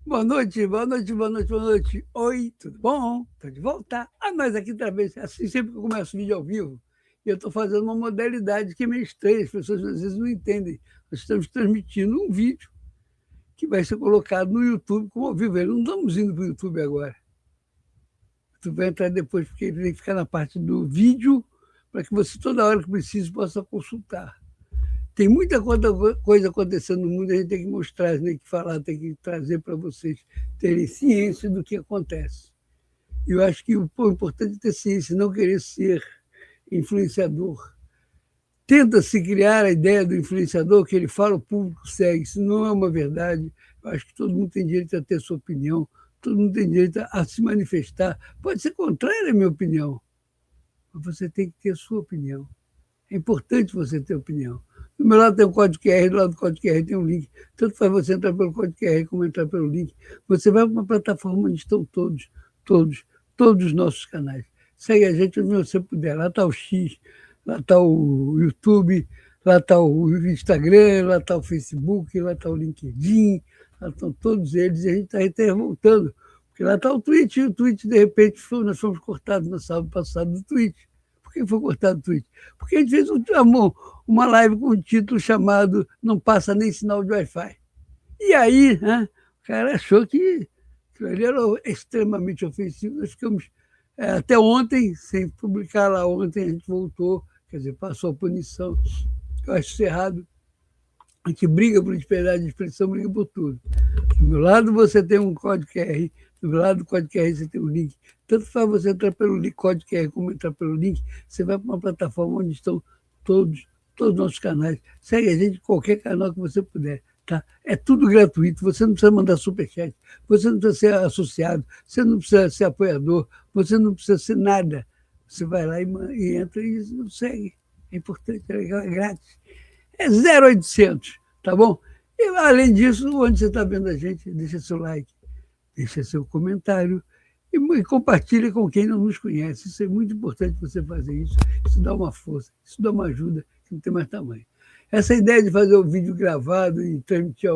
Boa noite, boa noite, boa noite, boa noite. Oi, tudo bom? Estou de volta. Nós aqui também, assim, sempre que eu começo o vídeo ao vivo, eu estou fazendo uma modalidade que é meio estranha, as pessoas às vezes não entendem. Nós estamos transmitindo um vídeo que vai ser colocado no YouTube como ao vivo. Não estamos indo para o YouTube agora. Tu vai entrar depois, porque ele tem que ficar na parte do vídeo, para que você, toda hora que precise, possa consultar. Tem muita coisa acontecendo no mundo, a gente tem que mostrar, tem que falar, tem que trazer para vocês terem ciência do que acontece. Eu acho que o importante é ter ciência, não querer ser influenciador. Tenta-se criar a ideia do influenciador, que ele fala, o público segue. Isso não é uma verdade. Eu acho que todo mundo tem direito a ter sua opinião, todo mundo tem direito a se manifestar. Pode ser contrária à minha opinião, mas você tem que ter a sua opinião. É importante você ter opinião. Do meu lado tem um código QR, do lado do código QR tem um link. Tanto faz você entrar pelo código QR como entrar pelo link. Você vai para uma plataforma onde estão todos os nossos canais. Segue a gente onde você puder. Lá está o X, lá está o YouTube, lá está o Instagram, lá está o Facebook, lá está o LinkedIn, lá estão todos eles e a gente está até voltando. Porque lá está o Twitch, e o Twitch, de repente, nós fomos cortados no sábado passado do Twitch. Por que foi cortado o Twitch? Porque a gente fez uma live com um título chamado Não Passa Nem Sinal de Wi-Fi. E aí, né, o cara achou que ele era extremamente ofensivo. Nós ficamos até ontem, sem publicar lá ontem, a gente voltou, quer dizer, passou a punição. Eu acho isso errado. A gente briga por liberdade de expressão, briga por tudo. Do meu lado você tem um código QR, do meu lado do código QR você tem um link. Tanto faz você entrar pelo código QR como entrar pelo link, você vai para uma plataforma onde estão todos os nossos canais. Segue a gente em qualquer canal que você puder. Tá? É tudo gratuito, você não precisa mandar superchat, você não precisa ser associado, você não precisa ser apoiador, você não precisa ser nada. Você vai lá e entra e não segue. É importante, é legal, é grátis. É 0800, tá bom? E, além disso, onde você está vendo a gente, deixa seu like, deixa seu comentário e compartilha com quem não nos conhece. Isso é muito importante você fazer isso. Isso dá uma força, isso dá uma ajuda que não tem mais tamanho. Essa ideia de fazer o vídeo gravado e transmitir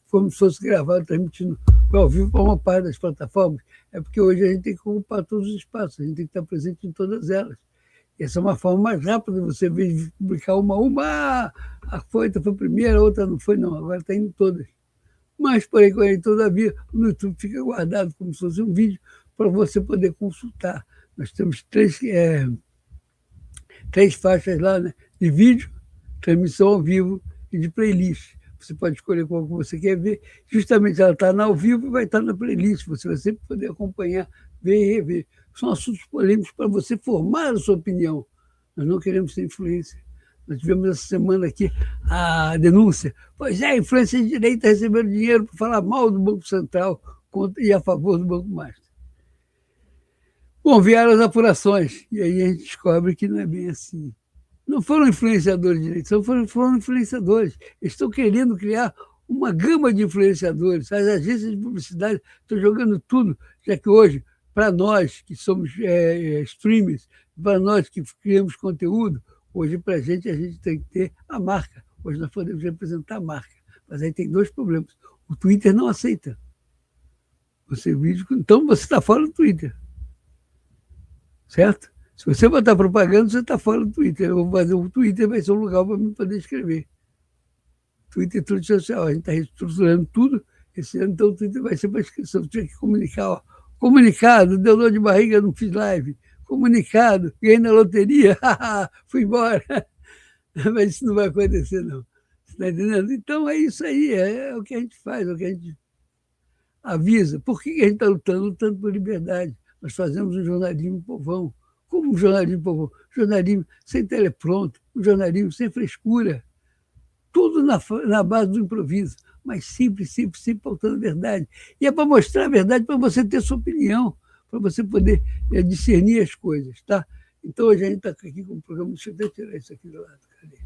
como se fosse gravado, transmitindo ao vivo para uma parte das plataformas, é porque hoje a gente tem que ocupar todos os espaços, a gente tem que estar presente em todas elas. Essa é uma forma mais rápida de você ver de publicar uma, a foi primeira, a outra não foi, não, agora está indo todas. Mas, porém, todavia, no YouTube fica guardado como se fosse um vídeo para você poder consultar. Nós temos três faixas lá, né, de vídeo, transmissão ao vivo e de playlist. Você pode escolher qual que você quer ver. Justamente ela está ao vivo e vai estar na playlist. Você vai sempre poder acompanhar, ver e rever. São assuntos polêmicos para você formar a sua opinião. Nós não queremos ser influência. Nós tivemos essa semana aqui a denúncia. Pois é, a influência de direita recebendo dinheiro para falar mal do Banco Central e a favor do Banco Master. Bom, vieram as apurações, e aí a gente descobre que não é bem assim. Não foram influenciadores de direita, foram influenciadores. Eles estão querendo criar uma gama de influenciadores. As agências de publicidade estão jogando tudo, já que hoje, para nós que somos streamers, para nós que criamos conteúdo, hoje para a gente tem que ter a marca. Hoje nós podemos representar a marca. Mas aí tem dois problemas. O Twitter não aceita. Então você está fora do Twitter. Certo? Se você botar propaganda, você está fora do Twitter. Eu vou fazer o Twitter, vai ser um lugar para mim poder escrever. Twitter é tudo social. A gente está reestruturando tudo. Esse ano, então, o Twitter vai ser para inscrição. Tinha que comunicar. Ó. Comunicado, deu dor de barriga, não fiz live. Comunicado, ganhei na loteria, fui embora. Mas isso não vai acontecer, não. Você está entendendo? Então, é isso aí. É o que a gente faz, é o que a gente avisa. Por que a gente está lutando? Lutando por liberdade. Nós fazemos um jornalismo povão. Como um jornalismo povão? Jornalismo sem telepronto, um jornalismo sem frescura. Tudo na base do improviso, mas sempre pautando a verdade. E é para mostrar a verdade, para você ter sua opinião, para você poder discernir as coisas, tá? Então, hoje a gente está aqui com o programa. Deixa eu até tirar isso aqui do lado. Cadê?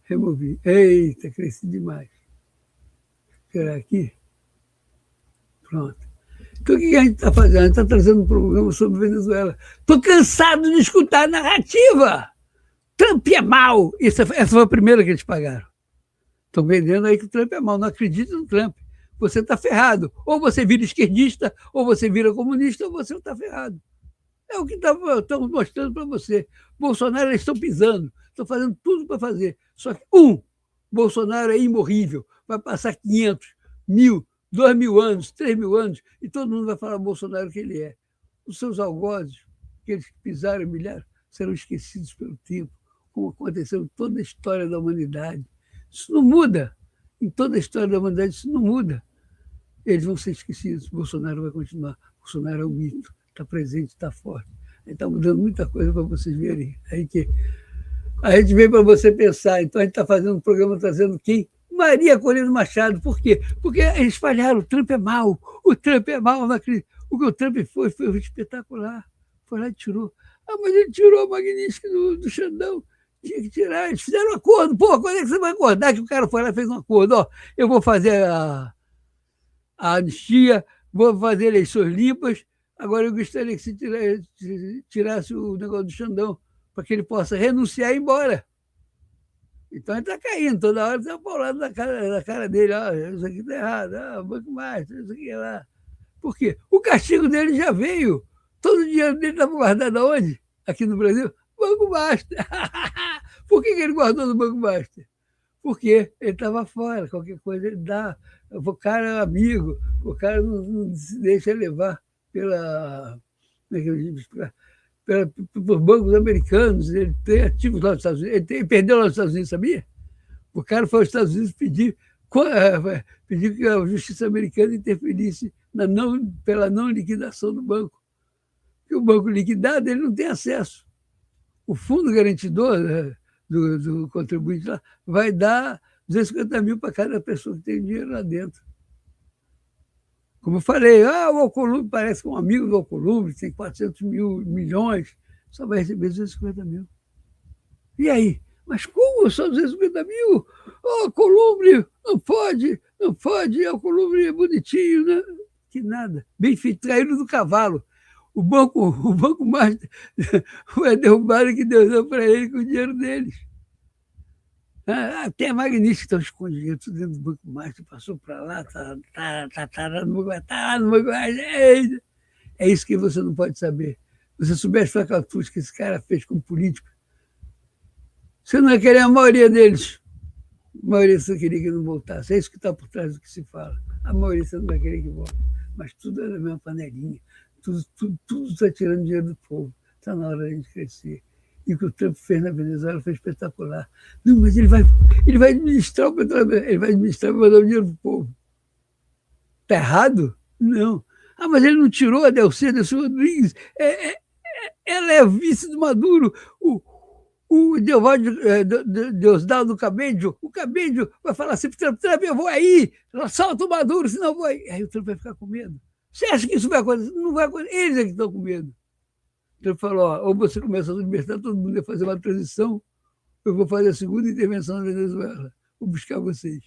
Removi. Eita, cresci demais. Vou tirar aqui. Pronto. Então, o que a gente está fazendo? A gente está trazendo um programa sobre Venezuela. Estou cansado de escutar a narrativa. Trump é mau. Essa foi a primeira que eles pagaram. Estão vendendo aí que o Trump é mau. Não acredite no Trump. Você está ferrado. Ou você vira esquerdista, ou você vira comunista, ou você está ferrado. É o que estamos mostrando para você. Bolsonaro, eles estão pisando, estão fazendo tudo para fazer. Só que, Bolsonaro é imorrível. Vai passar 500, 1.000, 2.000 anos, 3.000 anos, e todo mundo vai falar Bolsonaro que ele é. Os seus algozes, aqueles que pisaram e humilharam, serão esquecidos pelo tempo, como aconteceu em toda a história da humanidade. Isso não muda. Em toda a história da humanidade, isso não muda. Eles vão ser esquecidos. Bolsonaro vai continuar. Bolsonaro é um mito. Está presente, está forte. Ele está mudando muita coisa para vocês verem. Aí que a gente veio para você pensar. Então, a gente está fazendo um programa trazendo quem? Maria Corina Machado. Por quê? Porque eles falharam. O Trump é mau. O Trump é mau. O que o Trump foi espetacular. Foi lá e tirou. Mas ele tirou a Magnífica do Xandão. Tinha que tirar. Eles fizeram um acordo. Pô, quando é que você vai acordar que o cara foi lá e fez um acordo? Ó, eu vou fazer a anistia, vou fazer eleições limpas. Agora eu gostaria que você tirasse o negócio do Xandão para que ele possa renunciar e ir embora. Então ele está caindo, toda hora está paulado na cara dele. Isso aqui está errado, banco mais, isso aqui é lá. Por quê? O castigo dele já veio. Todo o dinheiro dele estava guardado aonde? Aqui no Brasil? Banco Master. Por que ele guardou no Banco Master? Porque ele estava fora, qualquer coisa ele dá. O cara é amigo, o cara não se deixa levar por bancos americanos, ele tem ativos lá nos Estados Unidos, ele perdeu lá nos Estados Unidos, sabia? O cara foi aos Estados Unidos pedir que a justiça americana interferisse pela não liquidação do banco. Porque o banco liquidado ele não tem acesso. O fundo garantidor do contribuinte lá vai dar 250 mil para cada pessoa que tem dinheiro lá dentro. Como eu falei, o Alcolumbre parece que um amigo do Alcolumbre tem 400 milhões, só vai receber 250 mil. E aí? Mas como só 250 mil? Alcolumbre, não pode, Alcolumbre é bonitinho, né? Que nada. Bem feito, traído do cavalo. O banco mais foi derrubado que Deus deu para ele com o dinheiro deles. Até a Magnífica estão escondidos tudo dentro do Banco Master, passou para lá, tá lá no Banco Master. É isso que você não pode saber. Você soubesse a falcatruz que esse cara fez como político, você não ia querer a maioria deles. A maioria você queria que não voltasse. É isso que está por trás do que se fala. A maioria você não vai querer que volte. Mas tudo é da mesma panelinha. Tudo está tirando dinheiro do povo. Está na hora de a gente crescer. E o que o Trump fez na Venezuela foi espetacular. Não, mas ele vai administrar o petróleo, ele vai administrar para mandar o dinheiro para o povo. Está errado? Não. Mas ele não tirou a Delcy Rodrigues. Ela é vice do Maduro. O Diosdado Cabello, o Cabello vai falar assim para o Trump, eu vou aí, solta o Maduro, senão eu vou aí. Aí o Trump vai ficar com medo. Você acha que isso vai acontecer? Não vai acontecer. Eles é que estão com medo. Ele falou, ou você começa a libertar todo mundo a fazer uma transição, eu vou fazer a segunda intervenção na Venezuela, vou buscar vocês.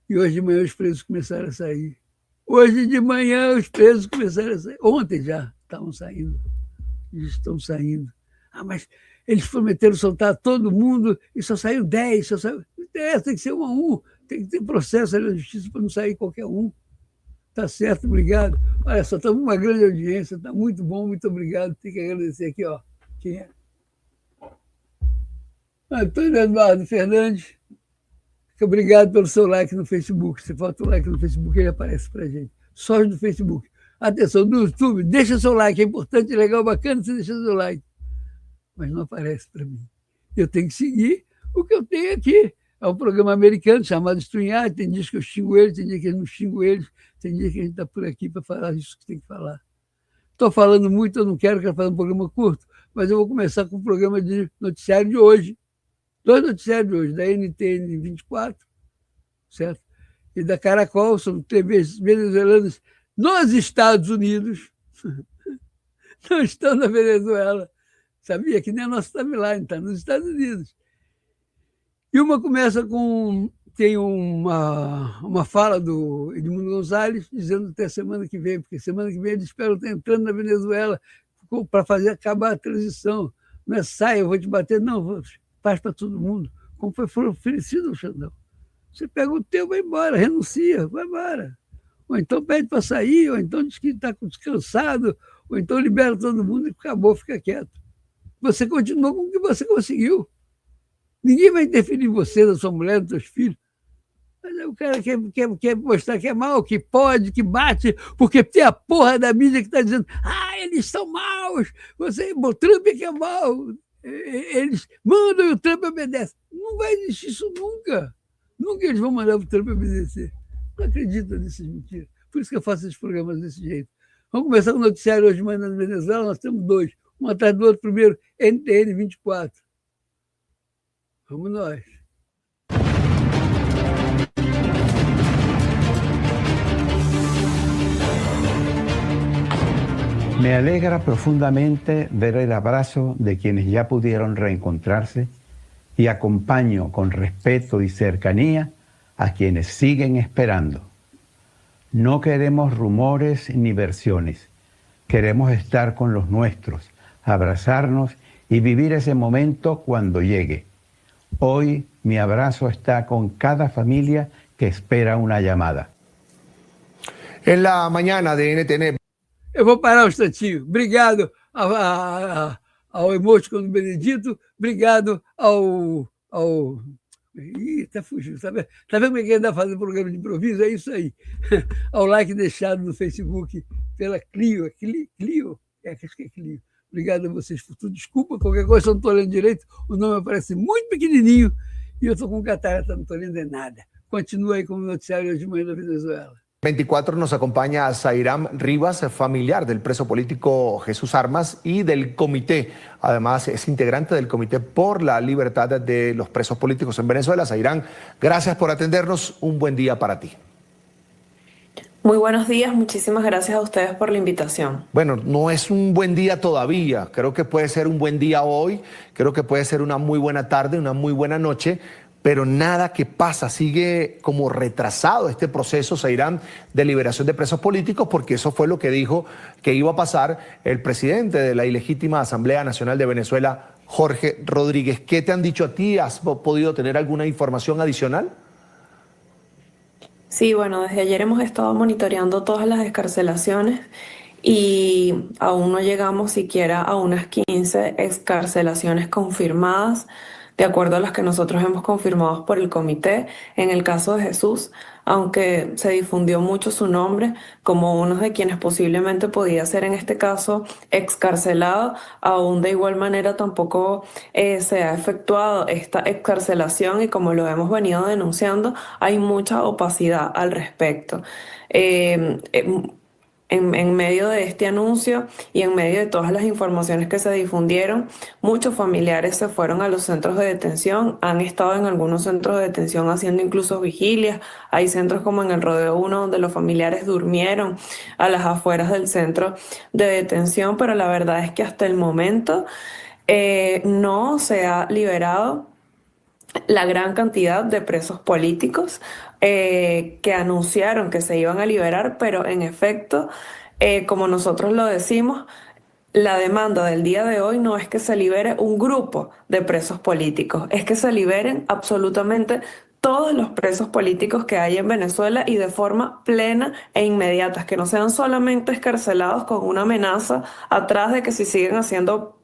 E hoje de manhã os presos começaram a sair. Hoje de manhã os presos começaram a sair. Ontem já estavam saindo. Eles estão saindo. Mas eles prometeram soltar todo mundo e só saiu 10. Tem que ser 1 a 1. Tem que ter processo ali na justiça para não sair qualquer um. Tá certo, obrigado. Olha só, estamos uma grande audiência, está muito bom, muito obrigado. Tem que agradecer aqui, ó. Quem é? Antônio Eduardo Fernandes. Obrigado pelo seu like no Facebook. Se falta o like no Facebook, ele aparece para a gente. Só no Facebook. Atenção, no YouTube, deixa seu like. É importante, legal, bacana, você deixa seu like. Mas não aparece para mim. Eu tenho que seguir o que eu tenho aqui. É um programa americano chamado StreamYard. Tem dias que eu xingo eles, tem dias que eu não xingo eles, tem dias que a gente está por aqui para falar isso que tem que falar. Estou falando muito, eu não quero fazer um programa curto, mas eu vou começar com o programa de noticiário de hoje. 2 noticiários de hoje, da NTN 24, certo? E da Caracol, são TVs venezuelanas nos Estados Unidos. Não estão na Venezuela. Sabia que nem a nossa timeline, está nos Estados Unidos. E uma começa tem uma fala do Edmundo Gonzalez dizendo até semana que vem, porque semana que vem eles esperam estar entrando na Venezuela para acabar a transição. Não é sai, eu vou te bater, não, faz para todo mundo. como foi oferecido ao Xandão. Você pega o teu, vai embora, renuncia, vai embora. Ou então pede para sair, ou então diz que está descansado, ou então libera todo mundo e acabou, fica quieto. Você continuou com o que você conseguiu. Ninguém vai interferir em você, na sua mulher, nos seus filhos. Mas o cara quer mostrar que é mal, que pode, que bate, porque tem a porra da mídia que está dizendo eles são maus, o Trump é que é mau, eles mandam e o Trump obedece. Não vai existir isso nunca. Nunca eles vão mandar o Trump obedecer. Não acredito nessas mentiras. Por isso que eu faço esses programas desse jeito. Vamos começar com o noticiário hoje de manhã na Venezuela. Nós temos dois, um atrás do outro. Primeiro, NTN 24. Vamos nós. Me alegra profundamente ver el abrazo de quienes ya pudieron reencontrarse y acompaño con respeto y cercanía a quienes siguen esperando. No queremos rumores ni versiones. Queremos estar con los nuestros, abrazarnos y vivir ese momento cuando llegue. Hoy mi abrazo está con cada familia que espera una llamada. En la mañana de NTN. Eu vou parar um instantinho. Obrigado ao emoticon do Benedito, obrigado ao... Ih, tá fugindo, tá vendo como é que ele está fazendo programa de improviso? É isso aí. Ao like deixado no Facebook pela Clio. Clio? Acho que é Clio. Obrigado a vocês por tudo. Desculpa, qualquer coisa, eu não estou lendo direito. O nome aparece muito pequenininho e eu estou com catarata, não estou lendo nada. Continua aí com o noticiário hoje de manhã da Venezuela. 24 nos acompaña Zairam Rivas, familiar del preso político Jesús Armas y del comité. Además, es integrante del Comité por la Libertad de los Presos Políticos en Venezuela. Zairam, gracias por atendernos. Un buen día para ti. Muy buenos días, muchísimas gracias a ustedes por la invitación. Bueno, no es un buen día todavía. Creo que puede ser un buen día hoy. Creo que puede ser una muy buena tarde, una muy buena noche. Pero nada que pasa, sigue como retrasado este proceso, Zairam, de liberación de presos políticos, porque eso fue lo que dijo que iba a pasar el presidente de la ilegítima Asamblea Nacional de Venezuela, Jorge Rodríguez. ¿Qué te han dicho a ti? ¿Has podido tener alguna información adicional? Sí, bueno, desde ayer hemos estado monitoreando todas las excarcelaciones y aún no llegamos siquiera a unas 15 excarcelaciones confirmadas, de acuerdo a las que nosotros hemos confirmado por el comité. En el caso de Jesús, aunque se difundió mucho su nombre como uno de quienes posiblemente podía ser en este caso excarcelado, aún de igual manera tampoco se ha efectuado esta excarcelación y como lo hemos venido denunciando, hay mucha opacidad al respecto. En medio de este anuncio y en medio de todas las informaciones que se difundieron, muchos familiares se fueron a los centros de detención, han estado en algunos centros de detención haciendo incluso vigilias. Hay centros como en el Rodeo 1 donde los familiares durmieron a las afueras del centro de detención, pero la verdad es que hasta el momento no se ha liberado la gran cantidad de presos políticos que anunciaron que se iban a liberar, pero en efecto, como nosotros lo decimos, la demanda del día de hoy no es que se libere un grupo de presos políticos, es que se liberen absolutamente todos los presos políticos que hay en Venezuela y de forma plena e inmediata, que no sean solamente excarcelados con una amenaza atrás de que si siguen haciendo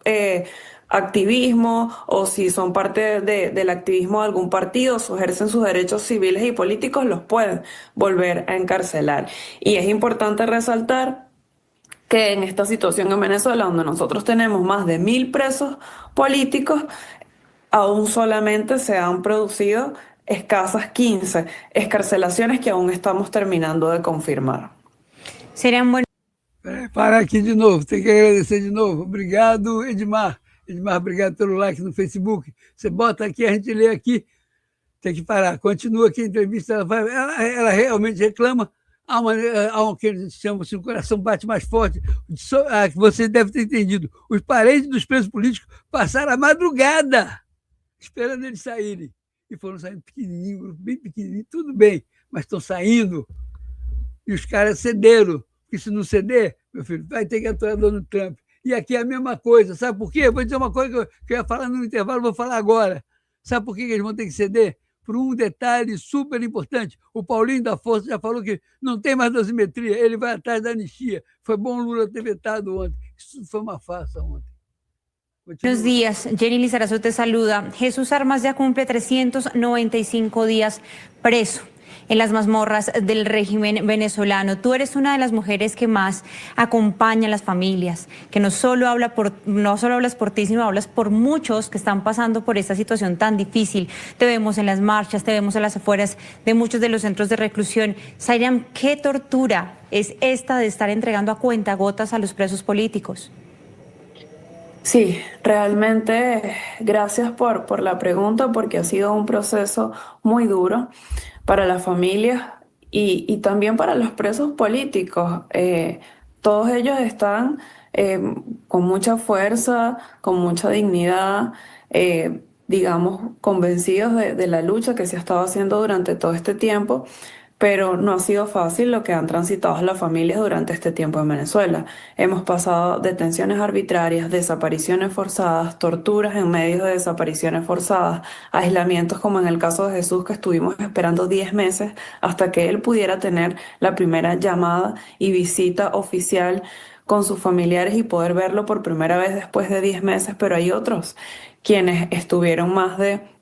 activismo o si son parte del activismo de algún partido o ejercen sus derechos civiles y políticos, los pueden volver a encarcelar. Y es importante resaltar que en esta situación en Venezuela, donde nosotros tenemos más de 1.000 presos políticos, aún solamente se han producido escasas 15 excarcelaciones que aún estamos terminando de confirmar. Serían buenos. Para aqui de novo, tem que agradecer de novo. Obrigado, Edmar. Edmar, obrigado pelo like no Facebook. Você bota aqui, a gente lê aqui. Tem que parar. Continua aqui a entrevista. Ela realmente reclama. Há um que a gente chama assim, o coração bate mais forte. Você deve ter entendido. Os parentes dos presos políticos passaram a madrugada esperando eles saírem. E foram saindo pequenininho, grupo bem pequenininho, tudo bem, mas estão saindo. E os caras cederam. Porque se não ceder, meu filho, vai ter que atuar Donald Trump. E aqui é a mesma coisa, sabe por quê? Eu vou dizer uma coisa que eu ia falar no intervalo, vou falar agora. Sabe por que eles vão ter que ceder? Por um detalhe super importante. O Paulinho da Força já falou que não tem mais dosimetria, ele vai atrás da anistia. Foi bom o Lula ter vetado ontem. Isso foi uma farsa ontem. Buenos días, Jenny Lizarazo te saluda. Jesús Armas ya cumple 395 días preso en las mazmorras del régimen venezolano. Tú eres una de las mujeres que más acompaña a las familias, que no solo hablas por ti, sino hablas por muchos que están pasando por esta situación tan difícil. Te vemos en las marchas, te vemos en las afueras de muchos de los centros de reclusión. Zahirán, ¿qué tortura es esta de estar entregando a cuentagotas a los presos políticos? Sí, realmente gracias por la pregunta, porque ha sido un proceso muy duro para las familias y también para los presos políticos. Todos ellos están con mucha fuerza, con mucha dignidad, digamos, convencidos de la lucha que se ha estado haciendo durante todo este tiempo. Pero no ha sido fácil lo que han transitado las familias durante este tiempo en Venezuela. Hemos pasado detenciones arbitrarias, desapariciones forzadas, torturas en medio de desapariciones forzadas, aislamientos como en el caso de Jesús, que estuvimos esperando 10 meses hasta que él pudiera tener la primera llamada y visita oficial con sus familiares y poder verlo por primera vez después de 10 meses, pero hay otros quienes estuvieron más de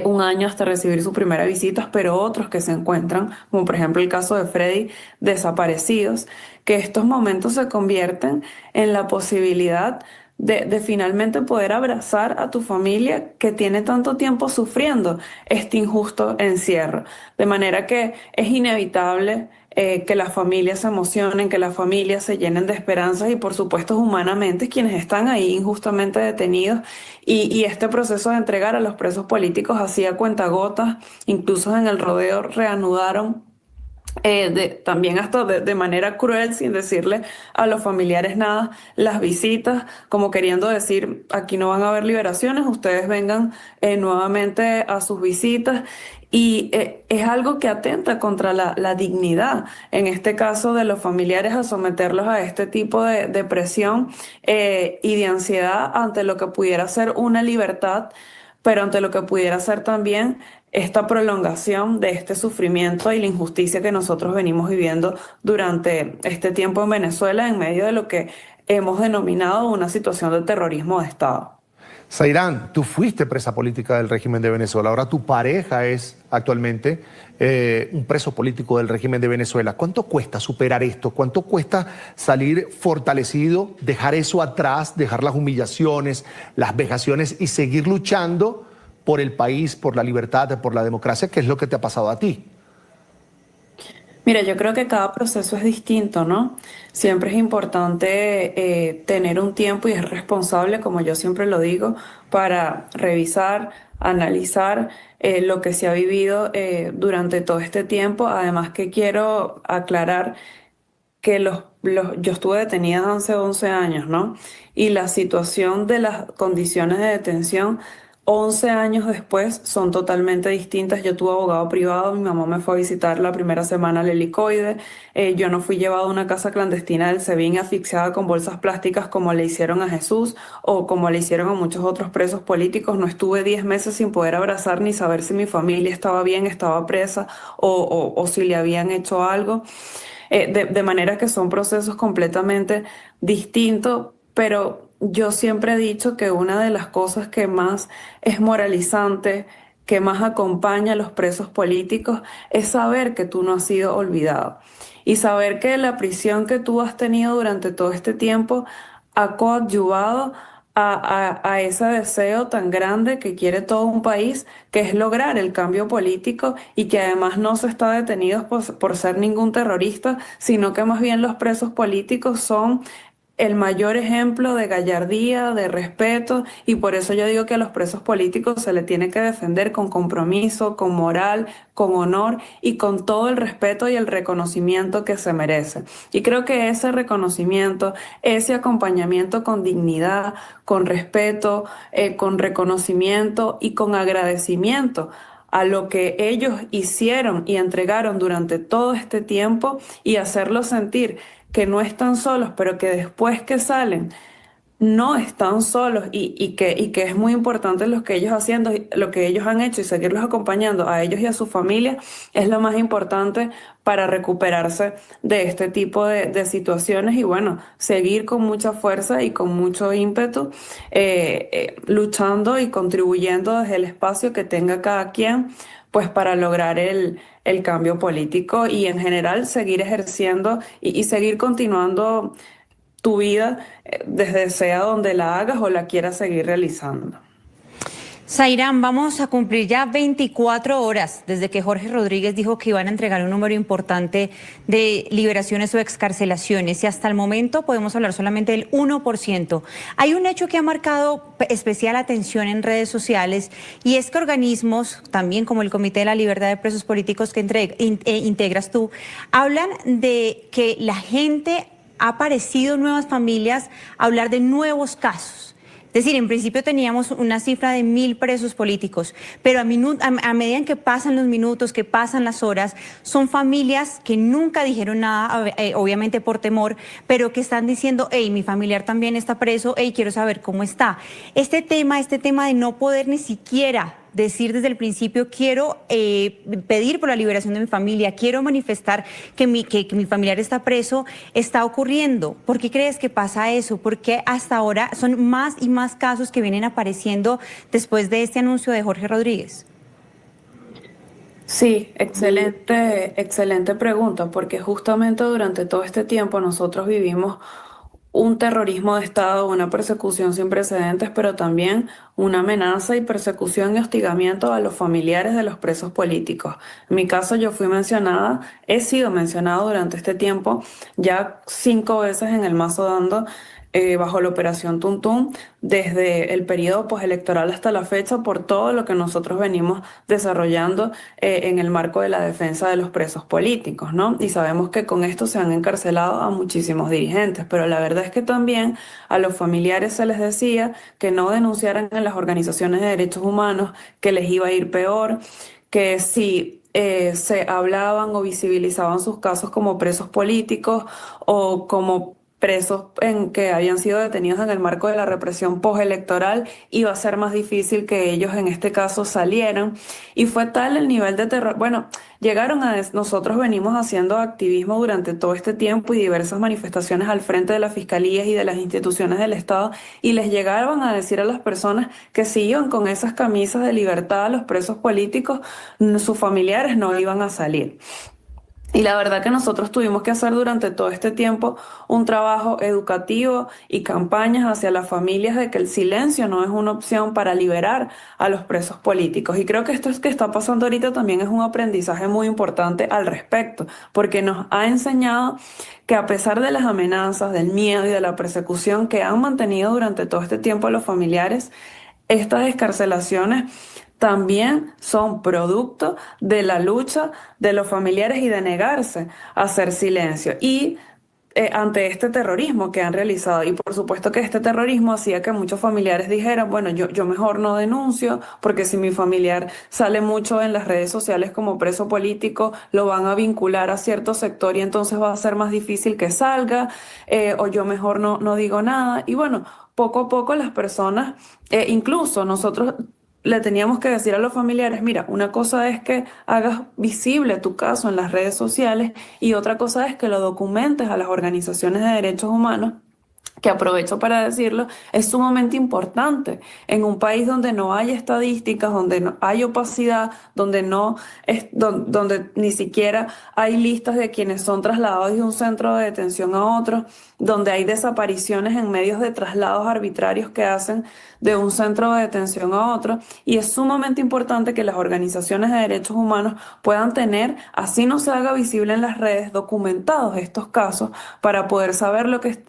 un año hasta recibir sus primeras visitas, pero otros que se encuentran, como por ejemplo el caso de Freddy, desaparecidos, que estos momentos se convierten en la posibilidad de finalmente poder abrazar a tu familia que tiene tanto tiempo sufriendo este injusto encierro. De manera que es inevitable que las familias se emocionen, que las familias se llenen de esperanzas y por supuesto humanamente quienes están ahí injustamente detenidos y este proceso de entregar a los presos políticos hacía cuentagotas, incluso en el rodeo reanudaron también hasta de manera cruel, sin decirle a los familiares nada, las visitas, como queriendo decir, aquí no van a haber liberaciones, ustedes vengan nuevamente a sus visitas. Y es algo que atenta contra la dignidad, en este caso de los familiares, a someterlos a este tipo de presión y de ansiedad ante lo que pudiera ser una libertad, pero ante lo que pudiera ser también esta prolongación de este sufrimiento y la injusticia que nosotros venimos viviendo durante este tiempo en Venezuela en medio de lo que hemos denominado una situación de terrorismo de Estado. Zahirán, tú fuiste presa política del régimen de Venezuela, ahora tu pareja es actualmente un preso político del régimen de Venezuela. ¿Cuánto cuesta superar esto? ¿Cuánto cuesta salir fortalecido, dejar eso atrás, dejar las humillaciones, las vejaciones y seguir luchando por el país, por la libertad, por la democracia, que es lo que te ha pasado a ti? Mira, yo creo que cada proceso es distinto, ¿no? Siempre es importante tener un tiempo y es responsable, como yo siempre lo digo, para revisar, analizar lo que se ha vivido durante todo este tiempo. Además que quiero aclarar que yo estuve detenida hace 11 años, ¿no? Y la situación de las condiciones de detención 11 años después son totalmente distintas. Yo tuve abogado privado, mi mamá me fue a visitar la primera semana al helicoide, yo no fui llevada a una casa clandestina del SEBIN asfixiada con bolsas plásticas como le hicieron a Jesús o como le hicieron a muchos otros presos políticos. No estuve 10 meses sin poder abrazar ni saber si mi familia estaba bien, estaba presa o si le habían hecho algo. De manera que son procesos completamente distintos, pero yo siempre he dicho que una de las cosas que más es moralizante, que más acompaña a los presos políticos, es saber que tú no has sido olvidado y saber que la prisión que tú has tenido durante todo este tiempo ha coadyuvado a ese deseo tan grande que quiere todo un país, que es lograr el cambio político y que además no se está detenido por ser ningún terrorista, sino que más bien los presos políticos son el mayor ejemplo de gallardía, de respeto, y por eso yo digo que a los presos políticos se le tiene que defender con compromiso, con moral, con honor y con todo el respeto y el reconocimiento que se merece. Y creo que ese reconocimiento, ese acompañamiento con dignidad, con respeto, con reconocimiento y con agradecimiento a lo que ellos hicieron y entregaron durante todo este tiempo y hacerlos sentir que no están solos, pero que después que salen no están solos y que es muy importante lo que ellos han hecho y seguirlos acompañando a ellos y a su familia es lo más importante para recuperarse de este tipo de situaciones y bueno, seguir con mucha fuerza y con mucho ímpetu, luchando y contribuyendo desde el espacio que tenga cada quien, pues para lograr el cambio político y en general seguir ejerciendo y seguir continuando tu vida, desde sea donde la hagas o la quieras seguir realizando. Zairán, vamos a cumplir ya 24 horas desde que Jorge Rodríguez dijo que iban a entregar un número importante de liberaciones o excarcelaciones y hasta el momento podemos hablar solamente del 1%. Hay un hecho que ha marcado especial atención en redes sociales y es que organismos, también como el Comité de la Libertad de Presos Políticos que integras tú, hablan de que la gente ha aparecido nuevas familias a hablar de nuevos casos. Es decir, en principio teníamos una cifra de 1.000 presos políticos, pero a medida en que pasan los minutos, que pasan las horas, son familias que nunca dijeron nada, obviamente por temor, pero que están diciendo, hey, mi familiar también está preso, hey, quiero saber cómo está. Este tema de no poder ni siquiera decir desde el principio, quiero pedir por la liberación de mi familia, quiero manifestar que mi familiar está preso, está ocurriendo. ¿Por qué crees que pasa eso? Porque hasta ahora son más y más casos que vienen apareciendo después de este anuncio de Jorge Rodríguez. Sí, excelente pregunta, porque justamente durante todo este tiempo nosotros vivimos un terrorismo de Estado, una persecución sin precedentes, pero también una amenaza y persecución y hostigamiento a los familiares de los presos políticos. En mi caso, yo he sido mencionado durante este tiempo ya 5 veces en el Mazo Dando, bajo la operación Tuntún, desde el periodo postelectoral hasta la fecha, por todo lo que nosotros venimos desarrollando en el marco de la defensa de los presos políticos, ¿no? Y sabemos que con esto se han encarcelado a muchísimos dirigentes, pero la verdad es que también a los familiares se les decía que no denunciaran en las organizaciones de derechos humanos, que les iba a ir peor, que si se hablaban o visibilizaban sus casos como presos políticos o como presos que habían sido detenidos en el marco de la represión postelectoral, iba a ser más difícil que ellos en este caso salieran. Y fue tal el nivel de terror. Bueno, nosotros venimos haciendo activismo durante todo este tiempo y diversas manifestaciones al frente de las fiscalías y de las instituciones del Estado, y les llegaban a decir a las personas que si iban con esas camisas de libertad a los presos políticos, sus familiares no iban a salir. Y la verdad que nosotros tuvimos que hacer durante todo este tiempo un trabajo educativo y campañas hacia las familias de que el silencio no es una opción para liberar a los presos políticos. Y creo que esto que está pasando ahorita también es un aprendizaje muy importante al respecto, porque nos ha enseñado que a pesar de las amenazas, del miedo y de la persecución que han mantenido durante todo este tiempo los familiares, estas excarcelaciones también son producto de la lucha de los familiares y de negarse a hacer silencio y ante este terrorismo que han realizado. Y por supuesto que este terrorismo hacía que muchos familiares dijeran, bueno, yo mejor no denuncio, porque si mi familiar sale mucho en las redes sociales como preso político, lo van a vincular a cierto sector y entonces va a ser más difícil que salga, o yo mejor no digo nada. Y bueno, poco a poco las personas, incluso nosotros le teníamos que decir a los familiares, mira, una cosa es que hagas visible tu caso en las redes sociales y otra cosa es que lo documentes a las organizaciones de derechos humanos, que aprovecho para decirlo, es sumamente importante en un país donde no hay estadísticas, donde no hay opacidad, donde donde ni siquiera hay listas de quienes son trasladados de un centro de detención a otro, donde hay desapariciones en medios de traslados arbitrarios que hacen de un centro de detención a otro, y es sumamente importante que las organizaciones de derechos humanos puedan tener, así no se haga visible en las redes, documentados estos casos para poder saber lo que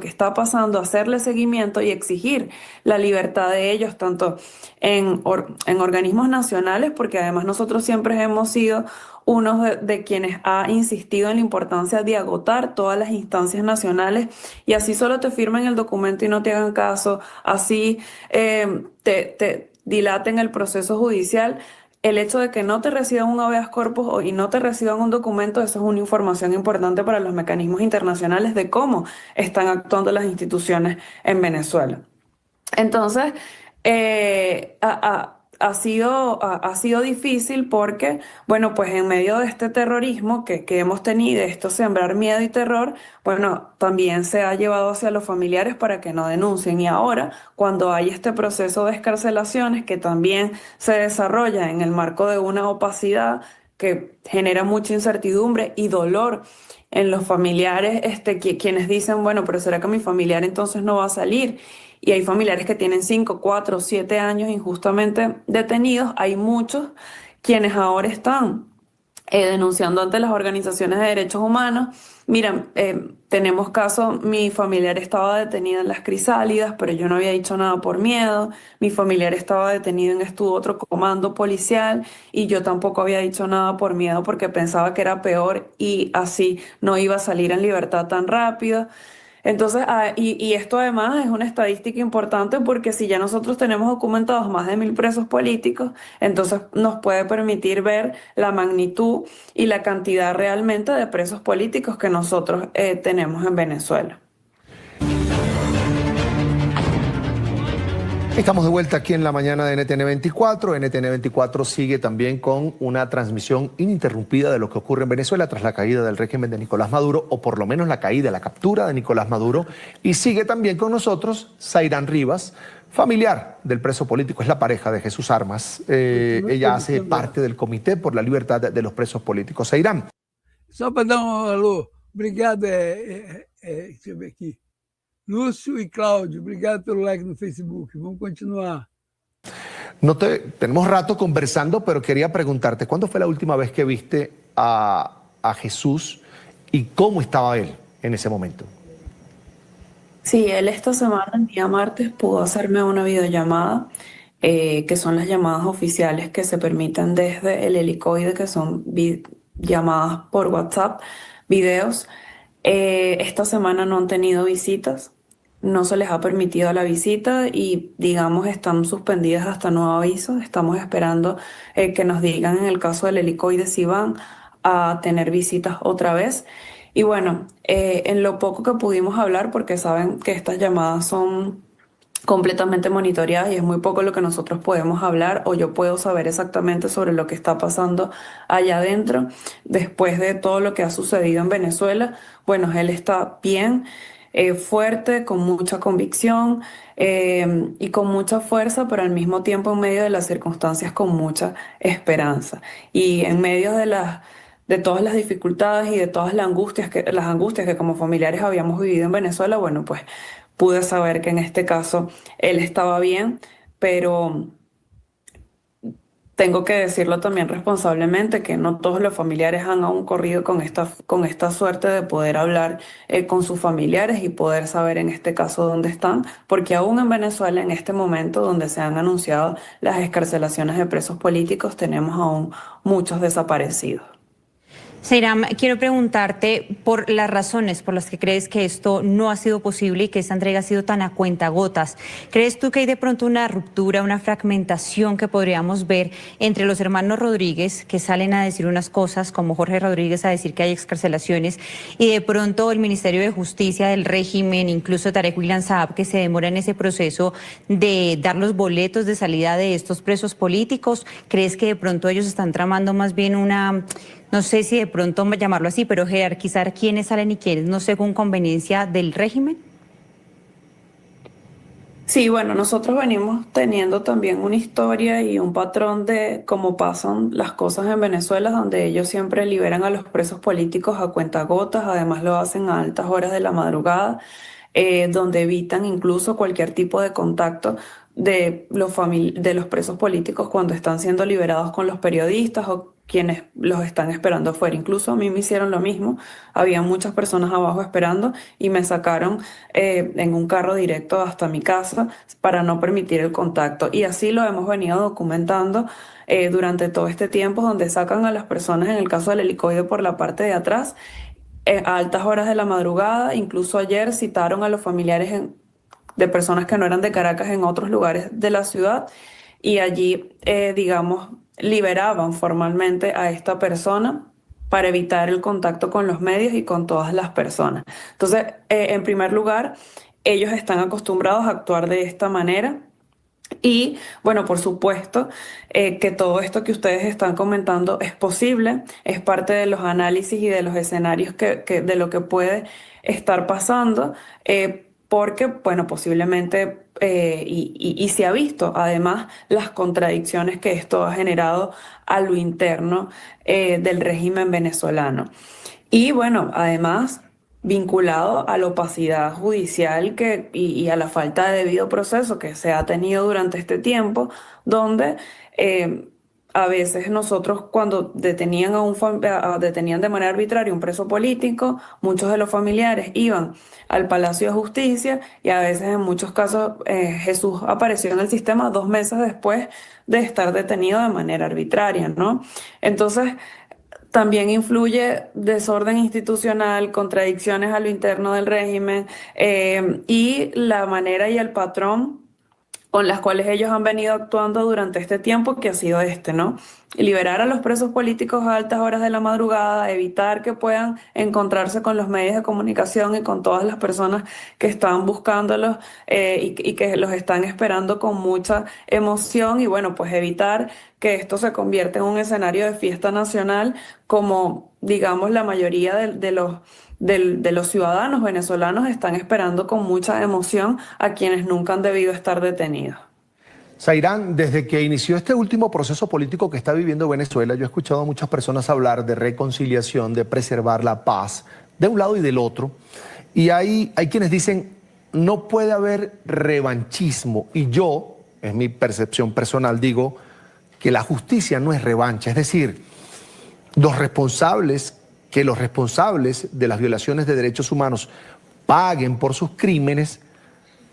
está pasando, hacerle seguimiento y exigir la libertad de ellos, tanto en organismos nacionales, porque además nosotros siempre hemos sido uno de quienes ha insistido en la importancia de agotar todas las instancias nacionales, y así solo te firmen el documento y no te hagan caso, así te dilaten el proceso judicial. el hecho de que no te reciban un habeas corpus y no te reciban un documento, eso es una información importante para los mecanismos internacionales de cómo están actuando las instituciones en Venezuela. Entonces, ha sido difícil porque, bueno, pues en medio de este terrorismo que hemos tenido, esto sembrar miedo y terror, bueno, también se ha llevado hacia los familiares para que no denuncien. Y ahora, cuando hay este proceso de excarcelaciones que también se desarrolla en el marco de una opacidad que genera mucha incertidumbre y dolor en los familiares, quienes dicen, bueno, pero ¿será que mi familiar entonces no va a salir? Y hay familiares que tienen 5, 4, 7 años injustamente detenidos. Hay muchos quienes ahora están denunciando ante las organizaciones de derechos humanos. Mira, tenemos casos, mi familiar estaba detenido en las Crisálidas, pero yo no había dicho nada por miedo. Mi familiar estaba detenido en otro comando policial y yo tampoco había dicho nada por miedo porque pensaba que era peor y así no iba a salir en libertad tan rápido. Entonces, y esto además es una estadística importante porque si ya nosotros tenemos documentados más de 1.000 presos políticos, entonces nos puede permitir ver la magnitud y la cantidad realmente de presos políticos que nosotros tenemos en Venezuela. Estamos de vuelta aquí en la mañana de NTN 24. NTN 24 sigue también con una transmisión ininterrumpida de lo que ocurre en Venezuela tras la caída del régimen de Nicolás Maduro, o por lo menos la caída, la captura de Nicolás Maduro. Y sigue también con nosotros Zairán Rivas, familiar del preso político, es la pareja de Jesús Armas. Ella hace parte del Comité por la Libertad de los Presos Políticos. Zairán. Só para dar alô, obrigado, deixa eu ver aqui. Lúcio y Cláudio, obrigado pelo like no Facebook. Vamos continuar. Tenemos rato conversando, pero quería preguntarte, ¿cuándo fue la última vez que viste a Jesús y cómo estaba él en ese momento? Sí, él esta semana, el día martes, pudo hacerme una videollamada, que son las llamadas oficiales que se permiten desde el helicoide, que son llamadas por WhatsApp, videos. Esta semana no han tenido visitas, no se les ha permitido la visita y, digamos, están suspendidas hasta nuevo aviso. Estamos esperando que nos digan en el caso del helicoide si van a tener visitas otra vez. Y bueno, en lo poco que pudimos hablar, porque saben que estas llamadas son completamente monitoreadas y es muy poco lo que nosotros podemos hablar o yo puedo saber exactamente sobre lo que está pasando allá adentro después de todo lo que ha sucedido en Venezuela. Bueno, él está bien, fuerte, con mucha convicción y con mucha fuerza, pero al mismo tiempo en medio de las circunstancias con mucha esperanza. Y en medio de todas las dificultades y de todas las angustias que como familiares habíamos vivido en Venezuela, bueno, pues pude saber que en este caso él estaba bien, pero tengo que decirlo también responsablemente, que no todos los familiares han aún corrido con esta suerte de poder hablar con sus familiares y poder saber en este caso dónde están, porque aún en Venezuela, en este momento donde se han anunciado las excarcelaciones de presos políticos, tenemos aún muchos desaparecidos. Zairán, quiero preguntarte por las razones por las que crees que esto no ha sido posible y que esta entrega ha sido tan a cuentagotas. ¿Crees tú que hay de pronto una ruptura, una fragmentación que podríamos ver entre los hermanos Rodríguez, que salen a decir unas cosas, como Jorge Rodríguez a decir que hay excarcelaciones, y de pronto el Ministerio de Justicia del régimen, incluso Tarek William Saab, que se demora en ese proceso de dar los boletos de salida de estos presos políticos? ¿Crees que de pronto ellos están tramando más bien una, no sé si de pronto llamarlo así, pero jerarquizar quiénes salen y quiénes no según conveniencia del régimen? Sí, bueno, nosotros venimos teniendo también una historia y un patrón de cómo pasan las cosas en Venezuela, donde ellos siempre liberan a los presos políticos a cuentagotas, además lo hacen a altas horas de la madrugada, donde evitan incluso cualquier tipo de contacto de los presos políticos cuando están siendo liberados con los periodistas o quienes los están esperando afuera. Incluso a mí me hicieron lo mismo, había muchas personas abajo esperando y me sacaron en un carro directo hasta mi casa para no permitir el contacto. Y así lo hemos venido documentando durante todo este tiempo, donde sacan a las personas, en el caso del helicoide, por la parte de atrás, a altas horas de la madrugada. Incluso ayer citaron a los familiares de personas que no eran de Caracas en otros lugares de la ciudad y allí, digamos, liberaban formalmente a esta persona para evitar el contacto con los medios y con todas las personas. Entonces, en primer lugar, ellos están acostumbrados a actuar de esta manera. Y bueno, por supuesto que todo esto que ustedes están comentando es posible, es parte de los análisis y de los escenarios de lo que puede estar pasando, porque bueno, posiblemente y se ha visto además las contradicciones que esto ha generado a lo interno del régimen venezolano. Y bueno, además vinculado a la opacidad judicial y a la falta de debido proceso que se ha tenido durante este tiempo, donde a veces nosotros cuando detenían detenían de manera arbitraria un preso político, muchos de los familiares iban al Palacio de Justicia y a veces en muchos casos Jesús apareció en el sistema 2 meses después de estar detenido de manera arbitraria, ¿no? Entonces, también influye desorden institucional, contradicciones a lo interno del régimen y la manera y el patrón con las cuales ellos han venido actuando durante este tiempo que ha sido ¿no? Liberar a los presos políticos a altas horas de la madrugada, evitar que puedan encontrarse con los medios de comunicación y con todas las personas que están buscándolos y que los están esperando con mucha emoción y bueno, pues evitar que esto se convierta en un escenario de fiesta nacional como, digamos, la mayoría de los ciudadanos venezolanos están esperando con mucha emoción a quienes nunca han debido estar detenidos. Zairán, desde que inició este último proceso político que está viviendo Venezuela, yo he escuchado a muchas personas hablar de reconciliación, de preservar la paz, de un lado y del otro. Y hay quienes dicen, no puede haber revanchismo. Y yo, es mi percepción personal, digo que la justicia no es revancha. Es decir, que los responsables de las violaciones de derechos humanos paguen por sus crímenes,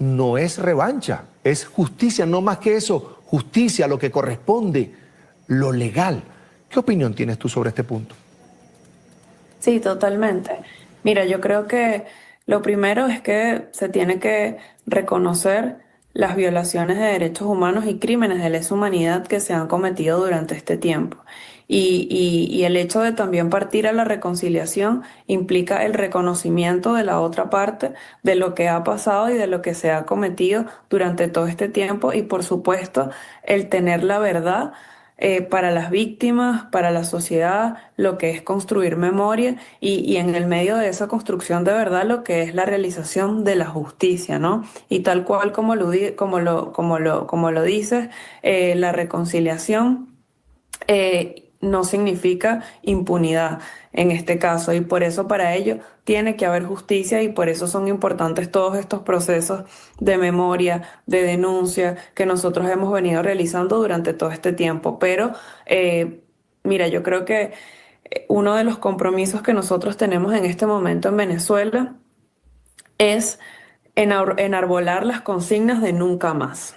no es revancha, es justicia, no más que eso, justicia, lo que corresponde, lo legal. ¿Qué opinión tienes tú sobre este punto? Sí, totalmente. Mira, yo creo que lo primero es que se tiene que reconocer las violaciones de derechos humanos y crímenes de lesa humanidad que se han cometido durante este tiempo. Y el hecho de también partir a la reconciliación implica el reconocimiento de la otra parte de lo que ha pasado y de lo que se ha cometido durante todo este tiempo y por supuesto el tener la verdad para las víctimas, para la sociedad, lo que es construir memoria y en el medio de esa construcción de verdad lo que es la realización de la justicia, ¿no? Y tal cual como lo dices, la reconciliación no significa impunidad en este caso y por eso para ello tiene que haber justicia y por eso son importantes todos estos procesos de memoria, de denuncia que nosotros hemos venido realizando durante todo este tiempo. Pero mira, yo creo que uno de los compromisos que nosotros tenemos en este momento en Venezuela es enarbolar las consignas de nunca más.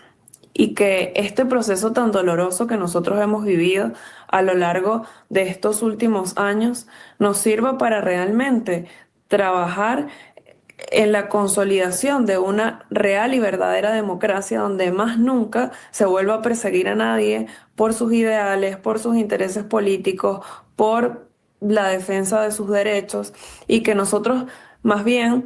Y que este proceso tan doloroso que nosotros hemos vivido a lo largo de estos últimos años nos sirva para realmente trabajar en la consolidación de una real y verdadera democracia donde más nunca se vuelva a perseguir a nadie por sus ideales, por sus intereses políticos, por la defensa de sus derechos y que nosotros más bien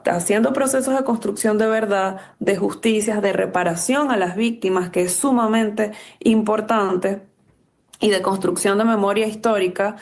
haciendo procesos de construcción de verdad, de justicia, de reparación a las víctimas, que es sumamente importante, y de construcción de memoria histórica,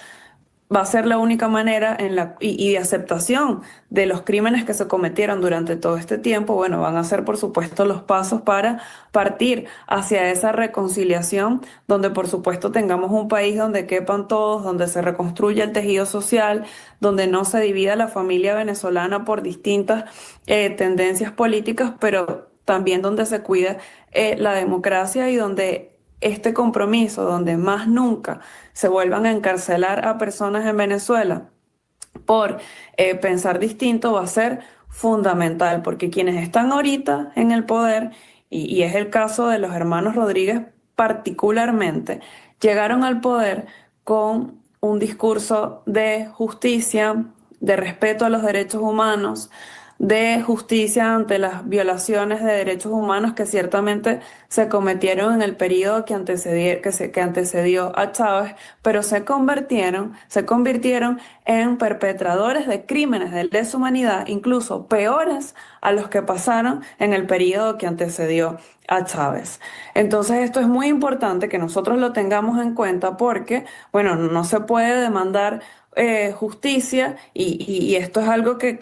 va a ser la única manera y de aceptación de los crímenes que se cometieron durante todo este tiempo. Bueno, van a ser por supuesto los pasos para partir hacia esa reconciliación, donde por supuesto tengamos un país donde quepan todos, donde se reconstruya el tejido social, donde no se divida la familia venezolana por distintas tendencias políticas, pero también donde se cuida la democracia y donde este compromiso, donde más nunca se vuelvan a encarcelar a personas en Venezuela por pensar distinto, va a ser fundamental, porque quienes están ahorita en el poder, y es el caso de los hermanos Rodríguez particularmente, llegaron al poder con un discurso de justicia, de respeto a los derechos humanos, de justicia ante las violaciones de derechos humanos que ciertamente se cometieron en el periodo que antecedió a Chávez, pero se convirtieron en perpetradores de crímenes de lesa humanidad, incluso peores a los que pasaron en el periodo que antecedió a Chávez. Entonces esto es muy importante que nosotros lo tengamos en cuenta porque, bueno, no se puede demandar justicia y esto es algo que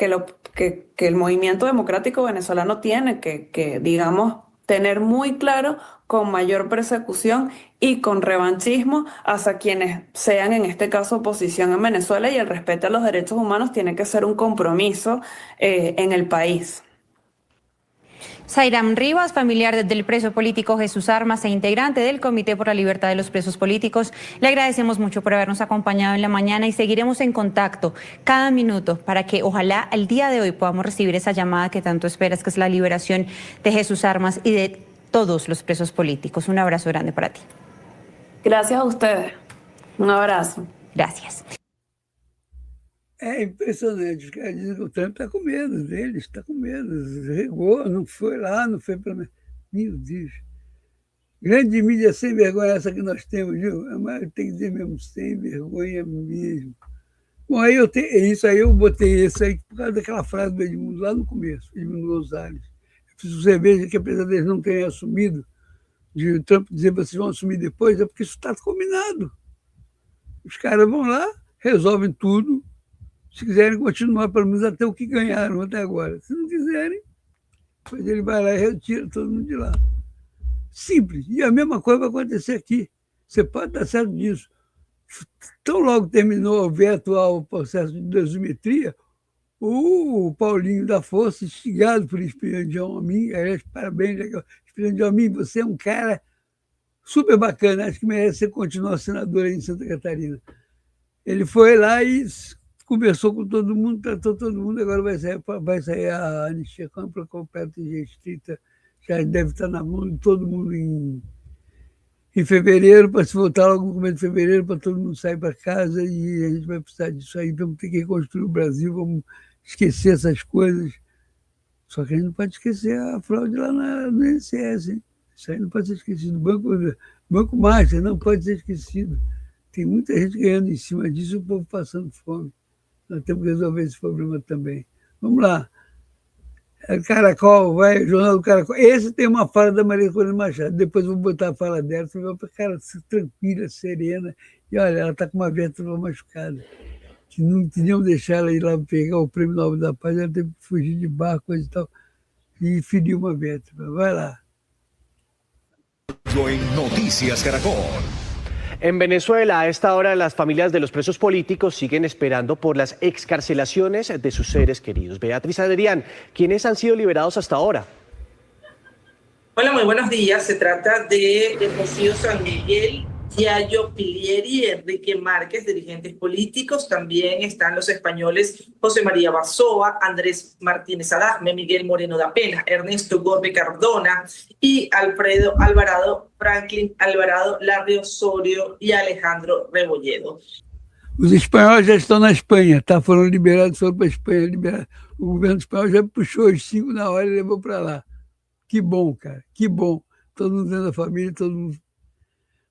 el movimiento democrático venezolano tiene que, digamos, tener muy claro, con mayor persecución y con revanchismo hacia quienes sean, en este caso, oposición en Venezuela, y el respeto a los derechos humanos tiene que ser un compromiso en el país. Zairam Rivas, familiar del preso político Jesús Armas e integrante del Comité por la Libertad de los Presos Políticos, le agradecemos mucho por habernos acompañado en la mañana y seguiremos en contacto cada minuto para que ojalá el día de hoy podamos recibir esa llamada que tanto esperas, que es la liberación de Jesús Armas y de todos los presos políticos. Un abrazo grande para ti. Gracias a ustedes. Un abrazo. Gracias. É impressionante, os caras dizem que o Trump está com medo deles, está com medo, regou, não foi lá, não foi para... Meu Deus. Grande mídia sem vergonha essa que nós temos, viu? Mas tem que dizer mesmo, sem vergonha mesmo. Bom, aí isso aí eu botei isso aí por causa daquela frase do Edmundo lá no começo, Edmundo Gonzalez. Eu preciso que você veja que apesar deles não terem assumido, de o Trump dizer que vocês vão assumir depois, é porque isso está combinado. Os caras vão lá, resolvem tudo, se quiserem continuar, pelo menos até o que ganharam até agora. Se não quiserem, depois ele vai lá e retira todo mundo de lá. Simples. E a mesma coisa vai acontecer aqui. Você pode estar certo disso. Tão logo terminou o veto ao processo de dosimetria, o Paulinho da Força, instigado por Espiridião Amin, aliás, parabéns, legal. Espiridião Amin, você é um cara super bacana, acho que merece ser continuar senador aí em Santa Catarina. Ele foi lá e conversou com todo mundo, tratou todo mundo, agora vai sair a anistia ampla, completa e restrita, já deve estar na mão de todo mundo em fevereiro, para se voltar logo no começo de fevereiro, para todo mundo sair para casa, e a gente vai precisar disso aí, vamos ter que reconstruir o Brasil, vamos esquecer essas coisas. Só que a gente não pode esquecer a fraude lá no INSS, hein? Isso aí não pode ser esquecido. Banco Master não pode ser esquecido. Tem muita gente ganhando em cima disso e o povo passando fome. Nós temos que resolver esse problema também. Vamos lá. Caracol, vai, Jornal do Caracol. Esse tem uma fala da Maria Corina Machado. Depois eu vou botar a fala dela. Você vai para cara tranquila, serena. E olha, ela está com uma vértebra machucada. Que não tinham deixar ela ir lá pegar o Prêmio Nobel da Paz. Ela teve que fugir de barco, coisa e tal. E feriu uma vértebra. Vai lá. En Noticias Caracol. En Venezuela, a esta hora, las familias de los presos políticos siguen esperando por las excarcelaciones de sus seres queridos. Beatriz Adrián, ¿quiénes han sido liberados hasta ahora? Hola, muy buenos días. Se trata de Rocío San Miguel, Yayo Pilieri y Enrique Márquez, dirigentes políticos. También están los españoles José María Basoa, Andrés Martínez Adahme, Miguel Moreno da Pena, Ernesto Gorbe Cardona y Alfredo Alvarado, Franklin Alvarado, Larry Osorio y Alejandro Rebolledo. Os espanhóis já estão na Espanha, tá? Foram liberados, foram para a Espanha, liberados. O governo espanhol já puxou os 5 na hora e levou para lá. Que bom, cara, que bom. Todo mundo dentro da família, todo mundo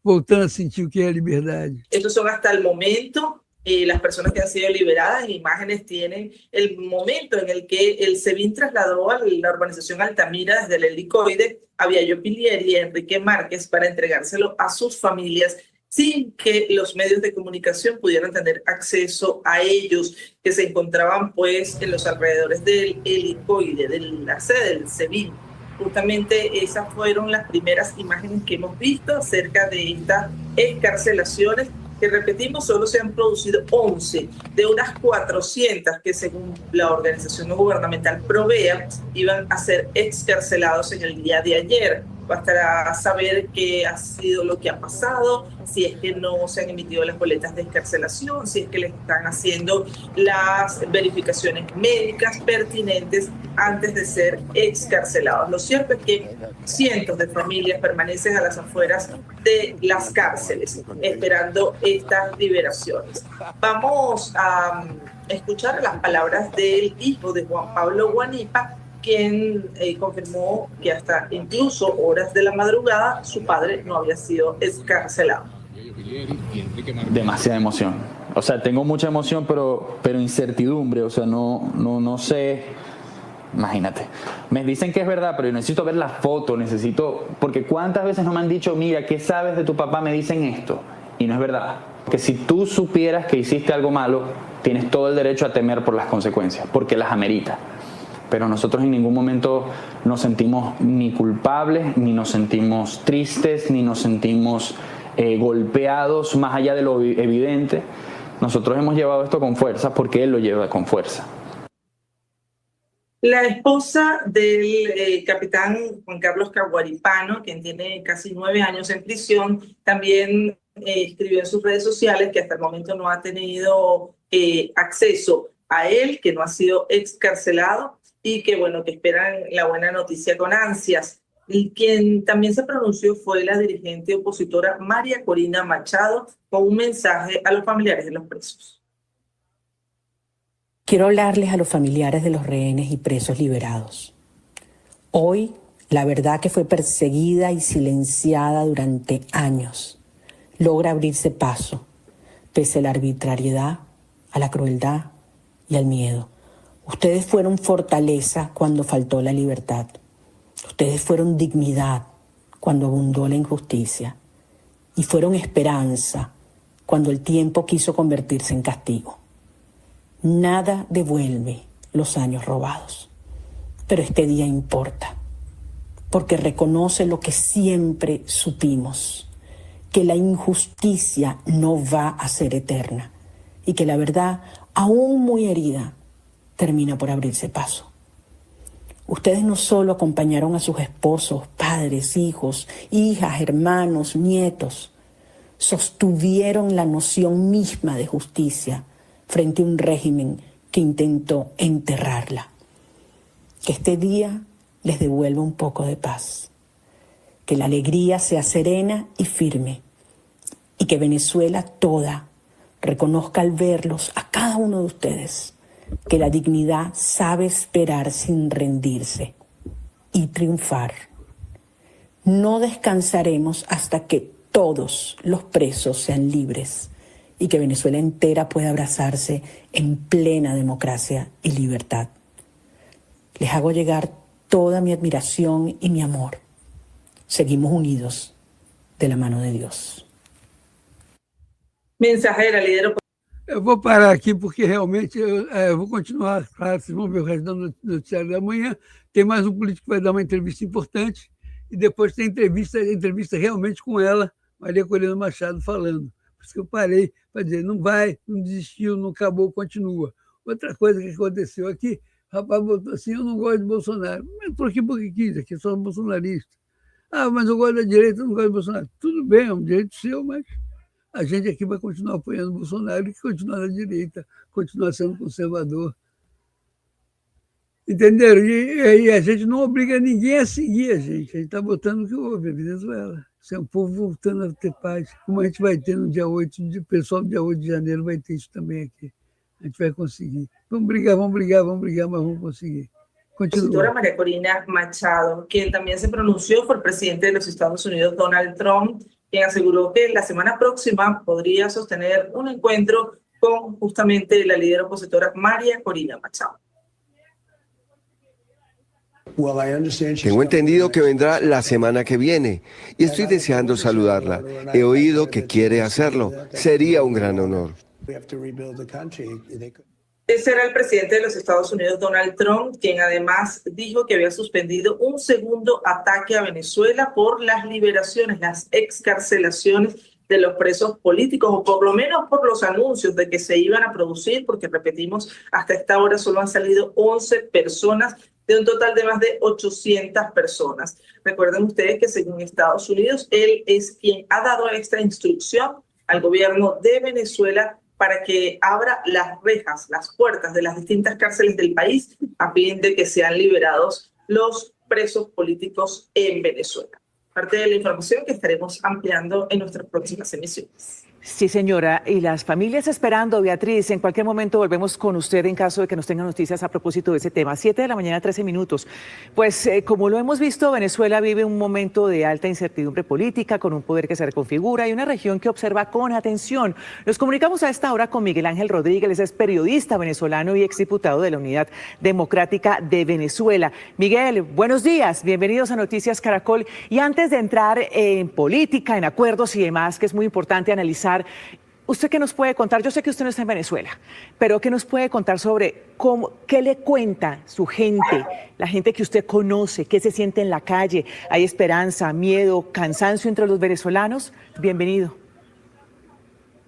voltando a sentir o que é a liberdade. Estos son hasta el momento las personas que han sido liberadas. En imágenes tienen el momento en el que el SEBIN trasladó a la urbanización Altamira desde el helicoide a Yayo Pilieri y Enrique Márquez para entregárselo a sus familias sin que los medios de comunicación pudieran tener acceso a ellos, que se encontraban pues en los alrededores del helicoide, de la sede del SEBIN. Justamente esas fueron las primeras imágenes que hemos visto acerca de estas excarcelaciones, que repetimos, solo se han producido 11 de unas 400 que según la organización no gubernamental Provea iban a ser excarcelados en el día de ayer. bastará saber qué ha sido lo que ha pasado, si es que no se han emitido las boletas de excarcelación, si es que le están haciendo las verificaciones médicas pertinentes antes de ser excarcelados. Lo cierto es que cientos de familias permanecen a las afueras de las cárceles esperando estas liberaciones. Vamos a escuchar las palabras del hijo de Juan Pablo Guanipa, quien confirmó que hasta incluso horas de la madrugada su padre no había sido excarcelado. Demasiada emoción. O sea, tengo mucha emoción, pero incertidumbre. O sea, no sé. Imagínate. Me dicen que es verdad, pero yo necesito ver la foto, porque cuántas veces no me han dicho, mira, ¿qué sabes de tu papá? Me dicen esto. Y no es verdad. Porque si tú supieras que hiciste algo malo, tienes todo el derecho a temer por las consecuencias, porque las amerita. Pero nosotros en ningún momento nos sentimos ni culpables, ni nos sentimos tristes, ni nos sentimos golpeados más allá de lo evidente. Nosotros hemos llevado esto con fuerza porque él lo lleva con fuerza. La esposa del capitán Juan Carlos Caguaripano, quien tiene casi 9 años en prisión, también escribió en sus redes sociales que hasta el momento no ha tenido acceso a él, que no ha sido excarcelado y que, bueno, que esperan la buena noticia con ansias. Y quien también se pronunció fue la dirigente opositora María Corina Machado con un mensaje a los familiares de los presos. Quiero hablarles a los familiares de los rehenes y presos liberados. Hoy, la verdad que fue perseguida y silenciada durante años, logra abrirse paso, pese a la arbitrariedad, a la crueldad y al miedo. Ustedes fueron fortaleza cuando faltó la libertad. Ustedes fueron dignidad cuando abundó la injusticia. Y fueron esperanza cuando el tiempo quiso convertirse en castigo. Nada devuelve los años robados. Pero este día importa, porque reconoce lo que siempre supimos, que la injusticia no va a ser eterna y que la verdad, aún muy herida, termina por abrirse paso. Ustedes no solo acompañaron a sus esposos, padres, hijos, hijas, hermanos, nietos, sostuvieron la noción misma de justicia frente a un régimen que intentó enterrarla. Que este día les devuelva un poco de paz. Que la alegría sea serena y firme. Y que Venezuela toda reconozca al verlos a cada uno de ustedes que la dignidad sabe esperar sin rendirse y triunfar. No descansaremos hasta que todos los presos sean libres y que Venezuela entera pueda abrazarse en plena democracia y libertad. Les hago llegar toda mi admiración y mi amor. Seguimos unidos de la mano de Dios. Mensaje de la líder. Eu vou parar aqui porque realmente eu vou continuar, claro, vocês vão ver o resto do noticiário da manhã. Tem mais um político que vai dar uma entrevista importante e depois tem entrevista realmente com ela, Maria Corina Machado, falando. Por isso que eu parei para dizer, não vai, não desistiu, não acabou, continua. Outra coisa que aconteceu aqui, o rapaz botou assim, eu não gosto de Bolsonaro. Mas por quê? Porque quis, aqui sou bolsonarista. Ah, mas eu gosto da direita, eu não gosto de Bolsonaro. Tudo bem, é um direito seu, mas a gente aqui vai continuar apoiando o Bolsonaro e continuar na direita, continuar sendo conservador. Entenderam? E a gente não obriga ninguém a seguir a gente está botando o que houve, a Venezuela. Isso é um povo voltando a ter paz. Como a gente vai ter no dia 8, o pessoal do dia 8 de janeiro vai ter isso também aqui. A gente vai conseguir. Vamos brigar, mas vamos conseguir. Opositora María Corina Machado, quien también se pronunció, fue el presidente de los Estados Unidos, Donald Trump, quien aseguró que la semana próxima podría sostener un encuentro con justamente la líder opositora María Corina Machado. Tengo entendido que vendrá la semana que viene y estoy deseando saludarla. He oído que quiere hacerlo. Sería un gran honor. Ese era el presidente de los Estados Unidos, Donald Trump, quien además dijo que había suspendido un segundo ataque a Venezuela por las liberaciones, las excarcelaciones de los presos políticos, o por lo menos por los anuncios de que se iban a producir, porque repetimos, hasta esta hora solo han salido 11 personas de un total de más de 800 personas. Recuerden ustedes que según Estados Unidos, él es quien ha dado esta instrucción al gobierno de Venezuela para que abra las rejas, las puertas de las distintas cárceles del país a fin de que sean liberados los presos políticos en Venezuela. Parte de la información que estaremos ampliando en nuestras próximas emisiones. Sí, señora. Y las familias esperando, Beatriz, en cualquier momento volvemos con usted en caso de que nos tengan noticias a propósito de ese tema. 7 de la mañana, 13 minutos. Pues como lo hemos visto, Venezuela vive un momento de alta incertidumbre política, con un poder que se reconfigura y una región que observa con atención. Nos comunicamos a esta hora con Miguel Ángel Rodríguez, es periodista venezolano y exdiputado de la Unidad Democrática de Venezuela. Miguel, buenos días, bienvenidos a Noticias Caracol. Y antes de entrar en política, en acuerdos y demás, que es muy importante analizar, ¿usted qué nos puede contar? Yo sé que usted no está en Venezuela, pero ¿qué nos puede contar sobre qué le cuenta su gente, la gente que usted conoce, qué se siente en la calle? ¿Hay esperanza, miedo, cansancio entre los venezolanos? Bienvenido.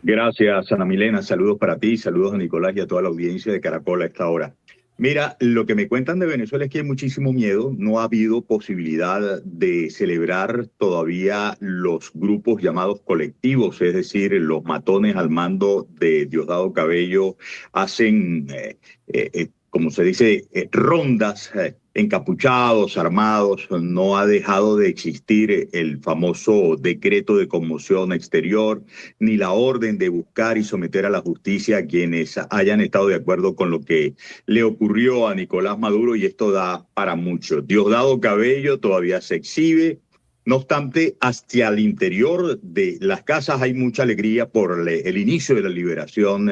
Gracias, Ana Milena. Saludos para ti, saludos a Nicolás y a toda la audiencia de Caracol a esta hora. Mira, lo que me cuentan de Venezuela es que hay muchísimo miedo. No ha habido posibilidad de celebrar todavía los grupos llamados colectivos, es decir, los matones al mando de Diosdado Cabello hacen, como se dice, rondas, encapuchados, armados. No ha dejado de existir el famoso decreto de conmoción exterior, ni la orden de buscar y someter a la justicia a quienes hayan estado de acuerdo con lo que le ocurrió a Nicolás Maduro, y esto da para mucho. Diosdado Cabello todavía se exhibe. No obstante, hacia el interior de las casas hay mucha alegría por el inicio de la liberación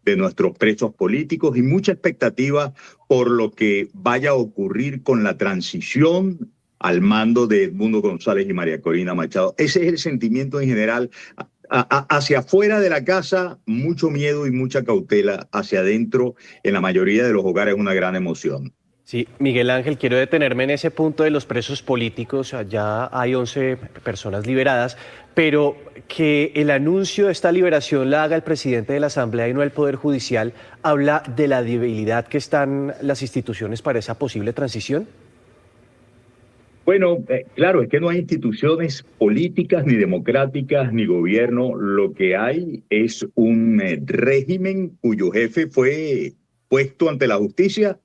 de nuestros presos políticos y mucha expectativa por lo que vaya a ocurrir con la transición al mando de Edmundo González y María Corina Machado. Ese es el sentimiento en general. Hacia afuera de la casa, mucho miedo y mucha cautela. Hacia adentro, en la mayoría de los hogares, una gran emoción. Sí, Miguel Ángel, quiero detenerme en ese punto de los presos políticos. Ya hay 11 personas liberadas, pero que el anuncio de esta liberación la haga el presidente de la Asamblea y no el Poder Judicial, ¿habla de la debilidad que están las instituciones para esa posible transición? Bueno, claro, es que no hay instituciones políticas, ni democráticas, ni gobierno. Lo que hay es un régimen cuyo jefe fue puesto ante la justicia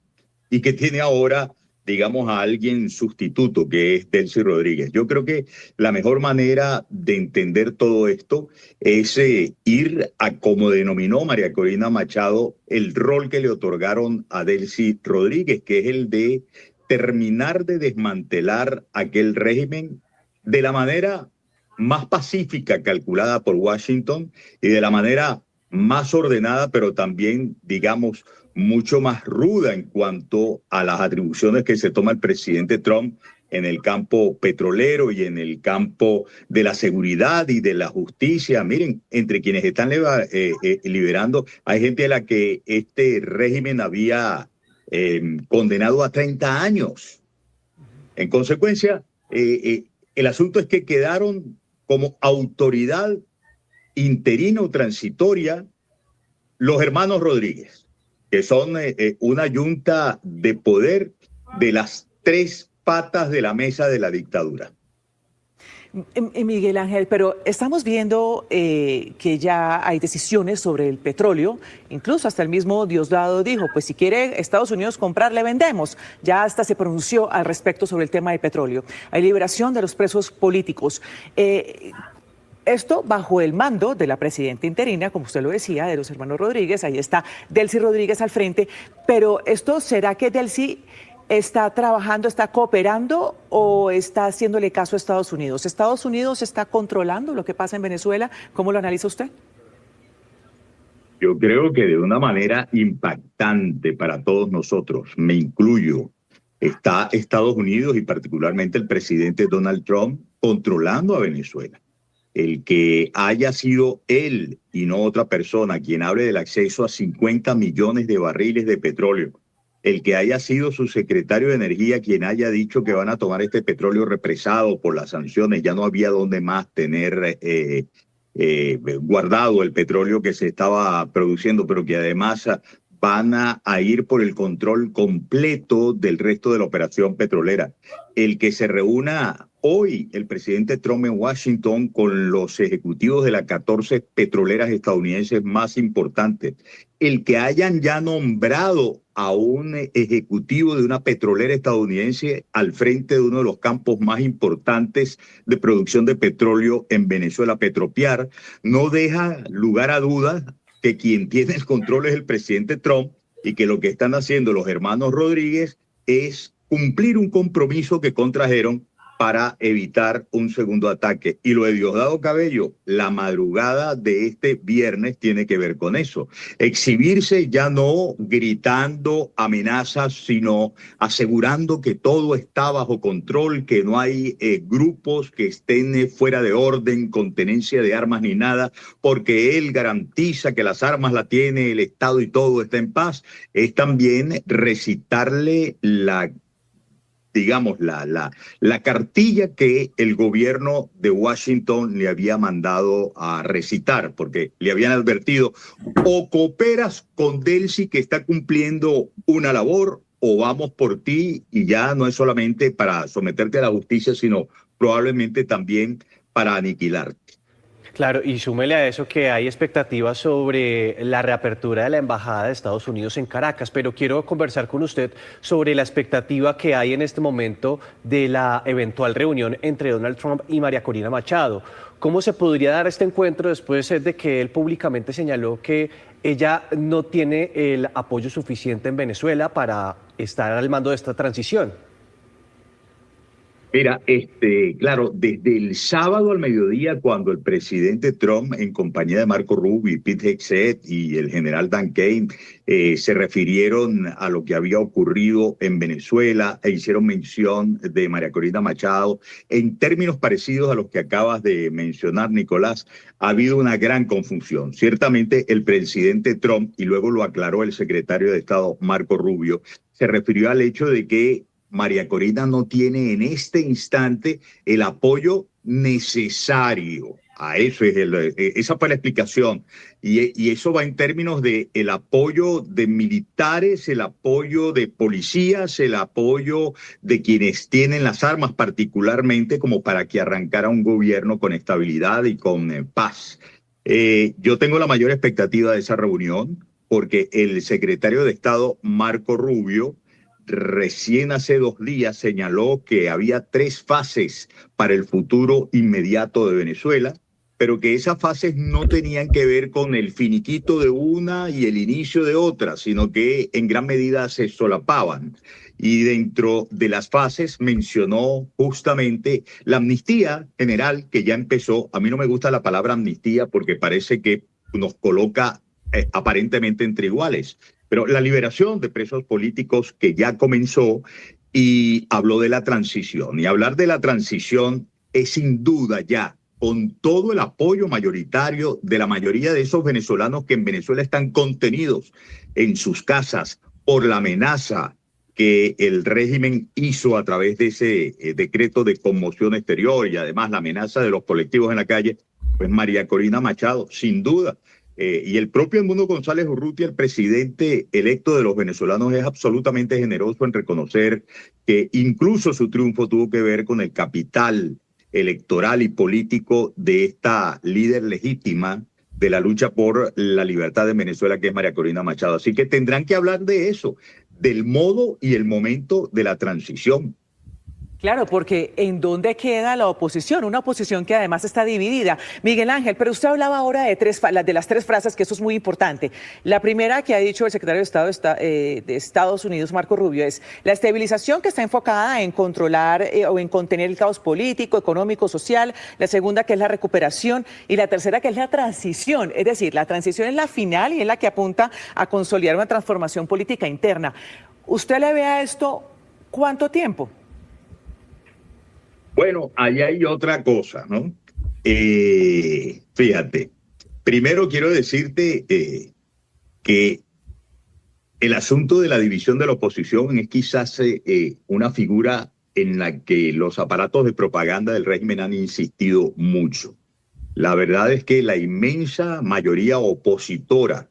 y que tiene ahora, digamos, a alguien sustituto, que es Delcy Rodríguez. Yo creo que la mejor manera de entender todo esto es ir a, como denominó María Corina Machado, el rol que le otorgaron a Delcy Rodríguez, que es el de terminar de desmantelar aquel régimen de la manera más pacífica calculada por Washington y de la manera más ordenada, pero también, digamos, mucho más ruda en cuanto a las atribuciones que se toma el presidente Trump en el campo petrolero y en el campo de la seguridad y de la justicia. Miren, entre quienes están liberando, hay gente a la que este régimen había condenado a 30 años. En consecuencia, el asunto es que quedaron como autoridad interina o transitoria los hermanos Rodríguez, que son una yunta de poder de las tres patas de la mesa de la dictadura. Miguel Ángel, pero estamos viendo que ya hay decisiones sobre el petróleo, incluso hasta el mismo Diosdado dijo, pues si quiere Estados Unidos comprar, le vendemos. Ya hasta se pronunció al respecto sobre el tema del petróleo. Hay liberación de los presos políticos. Esto bajo el mando de la presidenta interina, como usted lo decía, de los hermanos Rodríguez. Ahí está Delcy Rodríguez al frente. Pero esto, ¿será que Delcy está trabajando, está cooperando o está haciéndole caso a Estados Unidos? ¿Estados Unidos está controlando lo que pasa en Venezuela? ¿Cómo lo analiza usted? Yo creo que de una manera impactante para todos nosotros, me incluyo, está Estados Unidos y particularmente el presidente Donald Trump controlando a Venezuela. El que haya sido él y no otra persona quien hable del acceso a 50 millones de barriles de petróleo, el que haya sido su secretario de Energía quien haya dicho que van a tomar este petróleo represado por las sanciones, ya no había dónde más tener guardado el petróleo que se estaba produciendo, pero que además van a ir por el control completo del resto de la operación petrolera. El que se reúna hoy el presidente Trump en Washington con los ejecutivos de las 14 petroleras estadounidenses más importantes, el que hayan ya nombrado a un ejecutivo de una petrolera estadounidense al frente de uno de los campos más importantes de producción de petróleo en Venezuela, Petropiar, no deja lugar a dudas que quien tiene el control es el presidente Trump y que lo que están haciendo los hermanos Rodríguez es cumplir un compromiso que contrajeron para evitar un segundo ataque. Y lo de Diosdado Cabello, la madrugada de este viernes tiene que ver con eso. Exhibirse ya no gritando amenazas, sino asegurando que todo está bajo control, que no hay grupos que estén fuera de orden, con tenencia de armas ni nada, porque él garantiza que las armas las tiene el Estado y todo está en paz. Es también recitarle la cartilla que el gobierno de Washington le había mandado a recitar, porque le habían advertido: o cooperas con Delcy, que está cumpliendo una labor, o vamos por ti, y ya no es solamente para someterte a la justicia, sino probablemente también para aniquilarte. Claro, y súmele a eso que hay expectativas sobre la reapertura de la Embajada de Estados Unidos en Caracas, pero quiero conversar con usted sobre la expectativa que hay en este momento de la eventual reunión entre Donald Trump y María Corina Machado. ¿Cómo se podría dar este encuentro después de que él públicamente señaló que ella no tiene el apoyo suficiente en Venezuela para estar al mando de esta transición? Mira, claro, desde el sábado al mediodía, cuando el presidente Trump, en compañía de Marco Rubio, Pete Hegseth y el general Dan Kane, se refirieron a lo que había ocurrido en Venezuela e hicieron mención de María Corina Machado, en términos parecidos a los que acabas de mencionar, Nicolás, ha habido una gran confusión. Ciertamente el presidente Trump, y luego lo aclaró el secretario de Estado Marco Rubio, se refirió al hecho de que María Corina no tiene en este instante el apoyo necesario. A eso esa fue la explicación. Y eso va en términos de el apoyo de militares, el apoyo de policías, el apoyo de quienes tienen las armas, particularmente como para que arrancara un gobierno con estabilidad y con paz. Yo tengo la mayor expectativa de esa reunión porque el secretario de Estado Marco Rubio recién hace 2 días señaló que había 3 fases para el futuro inmediato de Venezuela, pero que esas fases no tenían que ver con el finiquito de una y el inicio de otra, sino que en gran medida se solapaban. Y dentro de las fases mencionó justamente la amnistía general que ya empezó. A mí no me gusta la palabra amnistía porque parece que nos coloca aparentemente entre iguales. Pero la liberación de presos políticos que ya comenzó, y habló de la transición. Y hablar de la transición es sin duda ya, con todo el apoyo mayoritario de la mayoría de esos venezolanos que en Venezuela están contenidos en sus casas por la amenaza que el régimen hizo a través de ese decreto de conmoción exterior y además la amenaza de los colectivos en la calle, pues María Corina Machado, sin duda. Y el propio Edmundo González Urrutia, el presidente electo de los venezolanos, es absolutamente generoso en reconocer que incluso su triunfo tuvo que ver con el capital electoral y político de esta líder legítima de la lucha por la libertad de Venezuela, que es María Corina Machado. Así que tendrán que hablar de eso, del modo y el momento de la transición. Claro, porque ¿en dónde queda la oposición? Una oposición que además está dividida. Miguel Ángel, pero usted hablaba ahora de las 3 frases, que eso es muy importante. La primera que ha dicho el secretario de Estado de Estados Unidos, Marco Rubio, es la estabilización, que está enfocada en controlar o en contener el caos político, económico, social. La segunda, que es la recuperación. Y la tercera, que es la transición. Es decir, la transición es la final y es la que apunta a consolidar una transformación política interna. ¿Usted le ve a esto cuánto tiempo? Bueno, ahí hay otra cosa, ¿no? Fíjate, primero quiero decirte que el asunto de la división de la oposición es quizás una figura en la que los aparatos de propaganda del régimen han insistido mucho. La verdad es que la inmensa mayoría opositora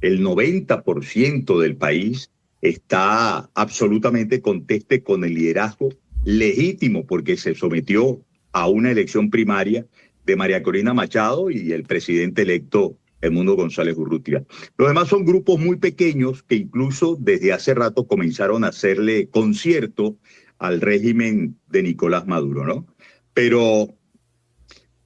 el 90% del país está absolutamente conteste con el liderazgo legítimo, porque se sometió a una elección primaria de María Corina Machado y el presidente electo Edmundo González Urrutia. Los demás son grupos muy pequeños que incluso desde hace rato comenzaron a hacerle concierto al régimen de Nicolás Maduro, ¿no? Pero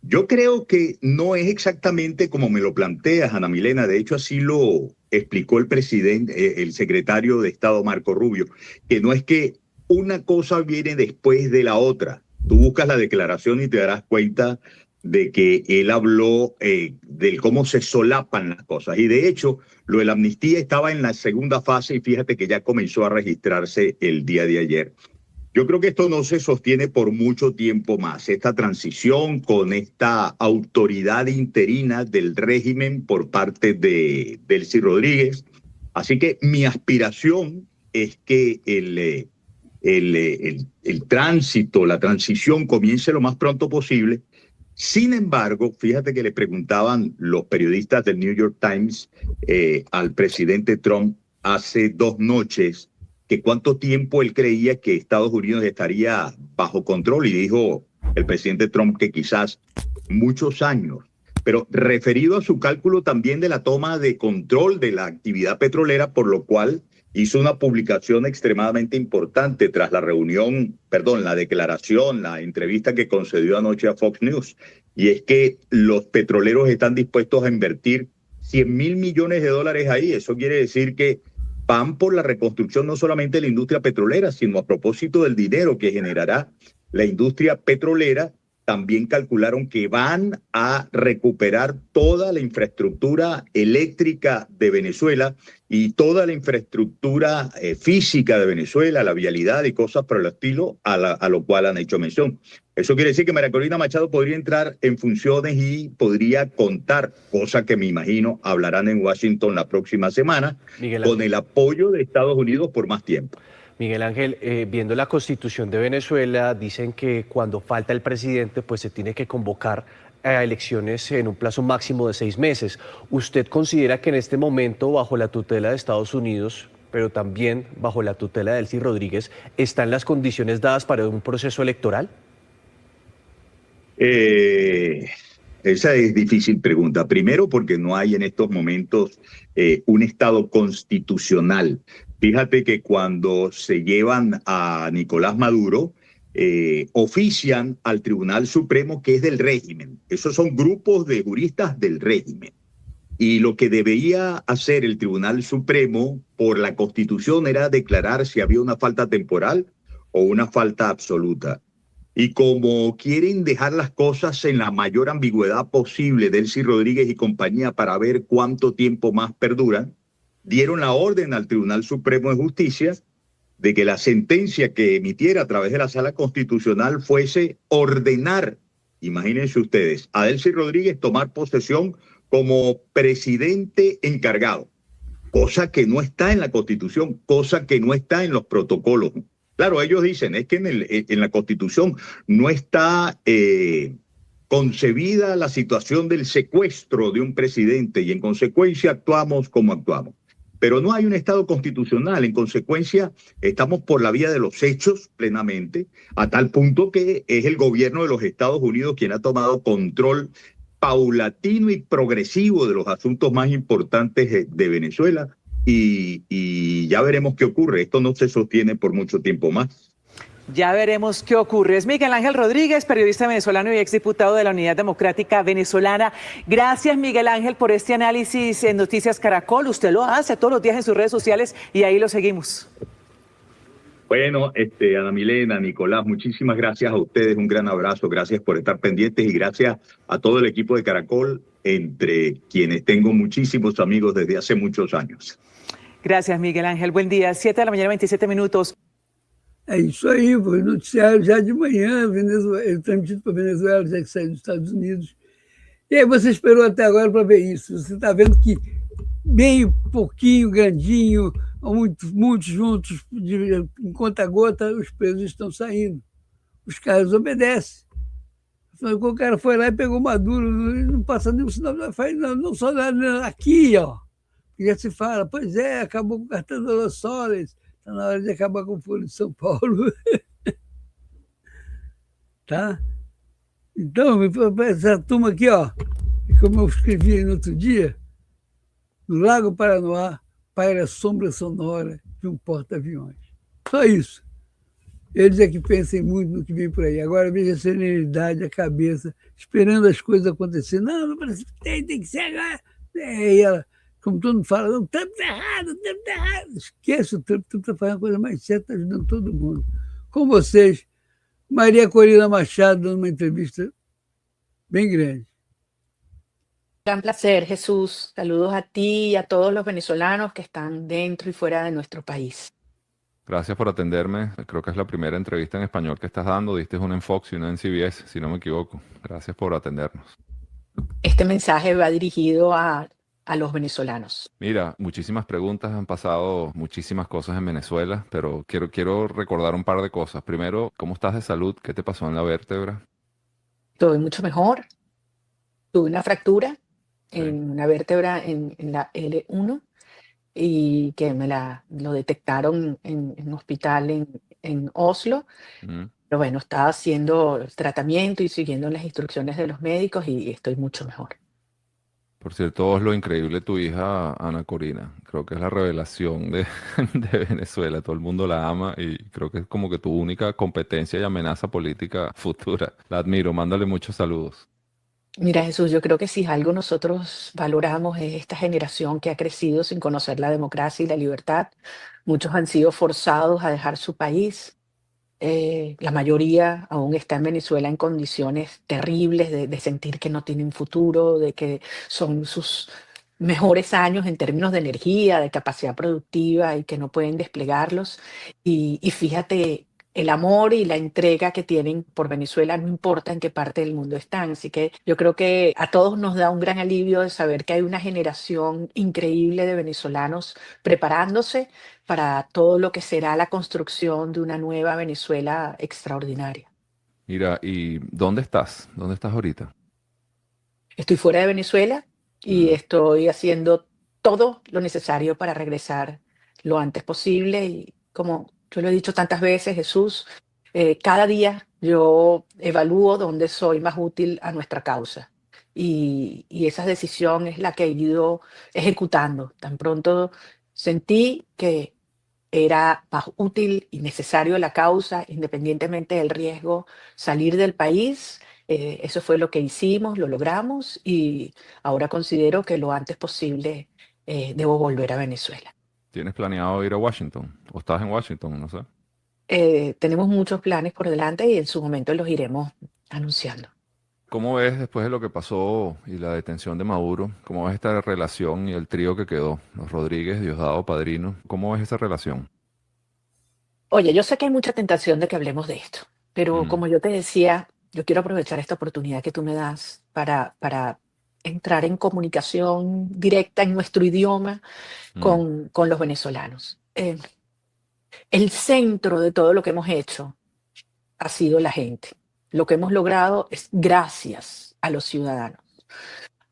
yo creo que no es exactamente como me lo planteas, Ana Milena. De hecho, así lo explicó el presidente, el secretario de Estado Marco Rubio, que no es que una cosa viene después de la otra. Tú buscas la declaración y te darás cuenta de que él habló de cómo se solapan las cosas. Y de hecho, lo de la amnistía estaba en la segunda fase y fíjate que ya comenzó a registrarse el día de ayer. Yo creo que esto no se sostiene por mucho tiempo más, esta transición con esta autoridad interina del régimen por parte de Delcy Rodríguez. Así que mi aspiración es que el tránsito, la transición comience lo más pronto posible. Sin embargo, fíjate que le preguntaban los periodistas del New York Times al presidente Trump hace 2 noches que cuánto tiempo él creía que Estados Unidos estaría bajo control, y dijo el presidente Trump que quizás muchos años, pero referido a su cálculo también de la toma de control de la actividad petrolera, por lo cual hizo una publicación extremadamente importante tras la la declaración, la entrevista que concedió anoche a Fox News, y es que los petroleros están dispuestos a invertir $100,000 millones ahí. Eso quiere decir que van por la reconstrucción no solamente de la industria petrolera, sino a propósito del dinero que generará la industria petrolera. También calcularon que van a recuperar toda la infraestructura eléctrica de Venezuela y toda la infraestructura física de Venezuela, la vialidad y cosas por el estilo, a lo cual han hecho mención. Eso quiere decir que María Corina Machado podría entrar en funciones y podría contar, cosa que me imagino hablarán en Washington la próxima semana, con el apoyo de Estados Unidos por más tiempo. Miguel Ángel, viendo la Constitución de Venezuela, dicen que cuando falta el presidente, pues se tiene que convocar a elecciones en un plazo máximo de 6 meses. ¿Usted considera que en este momento, bajo la tutela de Estados Unidos, pero también bajo la tutela de Delcy Rodríguez, están las condiciones dadas para un proceso electoral? Esa es difícil pregunta. Primero, porque no hay en estos momentos un Estado constitucional. Fíjate que cuando se llevan a Nicolás Maduro, ofician al Tribunal Supremo, que es del régimen. Esos son grupos de juristas del régimen. Y lo que debería hacer el Tribunal Supremo por la Constitución era declarar si había una falta temporal o una falta absoluta. Y como quieren dejar las cosas en la mayor ambigüedad posible, Delcy Rodríguez y compañía, para ver cuánto tiempo más perduran, dieron la orden al Tribunal Supremo de Justicia de que la sentencia que emitiera a través de la Sala Constitucional fuese ordenar, imagínense ustedes, a Delcy Rodríguez tomar posesión como presidente encargado, cosa que no está en la Constitución, cosa que no está en los protocolos. Claro, ellos dicen, es que en la Constitución no está concebida la situación del secuestro de un presidente y en consecuencia actuamos como actuamos. Pero no hay un Estado constitucional, en consecuencia estamos por la vía de los hechos plenamente, a tal punto que es el gobierno de los Estados Unidos quien ha tomado control paulatino y progresivo de los asuntos más importantes de Venezuela. Y ya veremos qué ocurre. Esto no se sostiene por mucho tiempo más. Ya veremos qué ocurre. Es Miguel Ángel Rodríguez, periodista venezolano y exdiputado de la Unidad Democrática Venezolana. Gracias, Miguel Ángel, por este análisis en Noticias Caracol. Usted lo hace todos los días en sus redes sociales y ahí lo seguimos. Bueno, Ana Milena, Nicolás, muchísimas gracias a ustedes. Un gran abrazo. Gracias por estar pendientes y gracias a todo el equipo de Caracol, entre quienes tengo muchísimos amigos desde hace muchos años. Gracias, Miguel Ángel. Buen día. 7 de la mañana, 27 minutos. É isso aí, foi noticiário já de manhã, Venezuela, ele transmitido para a Venezuela, já que saiu dos Estados Unidos. E aí você esperou até agora para ver isso. Você está vendo que bem pouquinho, grandinho, muitos juntos, em conta-gota, os presos estão saindo. Os caras obedecem. O cara foi lá e pegou Maduro, não passa nenhum sinal, não só aqui, ó. E já se fala, pois é, acabou com o cartão do Soles, está na hora de acabar com o Folha de São Paulo. Tá? Então, essa turma aqui, ó, como eu escrevi aí no outro dia, no Lago Paranoá paira a sombra sonora de um porta-aviões. Só isso. Eles é que pensem muito no que vem por aí. Agora veja a serenidade, a cabeça, esperando as coisas acontecerem. Não precipitei, tem que ser agora. E ela, como todo mundo fala, não, o Trump está errado, o Trump está errado. Esquece o Trump está fazendo a coisa mais certa, está ajudando todo mundo. Com vocês, Maria Corina Machado, dando uma entrevista bem grande. Gran placer, Jesús. Saludos a ti y a todos los venezolanos que están dentro y fuera de nuestro país. Gracias por atenderme. Creo que es la primera entrevista en español que estás dando. Diste una en Fox y una en CBS, si no me equivoco. Gracias por atendernos. Este mensaje va dirigido a los venezolanos. Mira, muchísimas preguntas, han pasado muchísimas cosas en Venezuela, pero quiero recordar un par de cosas. Primero, ¿cómo estás de salud? ¿Qué te pasó en la vértebra? Estoy mucho mejor. Tuve una fractura Sí. en una vértebra en la L1 y que lo detectaron en un hospital en Oslo. Mm. Pero bueno, estaba haciendo el tratamiento y siguiendo las instrucciones de los médicos y estoy mucho mejor. Por cierto, es lo increíble de tu hija, Ana Corina. Creo que es la revelación de Venezuela. Todo el mundo la ama y creo que es como que tu única competencia y amenaza política futura. La admiro. Mándale muchos saludos. Mira, Jesús, yo creo que si algo nosotros valoramos es esta generación que ha crecido sin conocer la democracia y la libertad. Muchos han sido forzados a dejar su país. La mayoría aún está en Venezuela en condiciones terribles de sentir que no tienen futuro, de que son sus mejores años en términos de energía, de capacidad productiva y que no pueden desplegarlos. Y fíjate, el amor y la entrega que tienen por Venezuela no importa en qué parte del mundo están. Así que yo creo que a todos nos da un gran alivio de saber que hay una generación increíble de venezolanos preparándose para todo lo que será la construcción de una nueva Venezuela extraordinaria. Mira, ¿y dónde estás? ¿Dónde estás ahorita? Estoy fuera de Venezuela y estoy haciendo todo lo necesario para regresar lo antes posible. Y como yo lo he dicho tantas veces, Jesús, cada día yo evalúo dónde soy más útil a nuestra causa. Y esa decisión es la que he ido ejecutando. Tan pronto sentí que era más útil y necesario a la causa, independientemente del riesgo, salir del país. Eso fue lo que hicimos, lo logramos y ahora considero que lo antes posible debo volver a Venezuela. ¿Tienes planeado ir a Washington? ¿O estás en Washington? No sé. Tenemos muchos planes por delante y en su momento los iremos anunciando. ¿Cómo ves después de lo que pasó y la detención de Maduro? ¿Cómo ves esta relación y el trío que quedó? Los Rodríguez, Diosdado, Padrino. ¿Cómo ves esa relación? Oye, yo sé que hay mucha tentación de que hablemos de esto, pero como yo te decía, yo quiero aprovechar esta oportunidad que tú me das para entrar en comunicación directa en nuestro idioma con los venezolanos. El centro de todo lo que hemos hecho ha sido la gente. Lo que hemos logrado es gracias a los ciudadanos,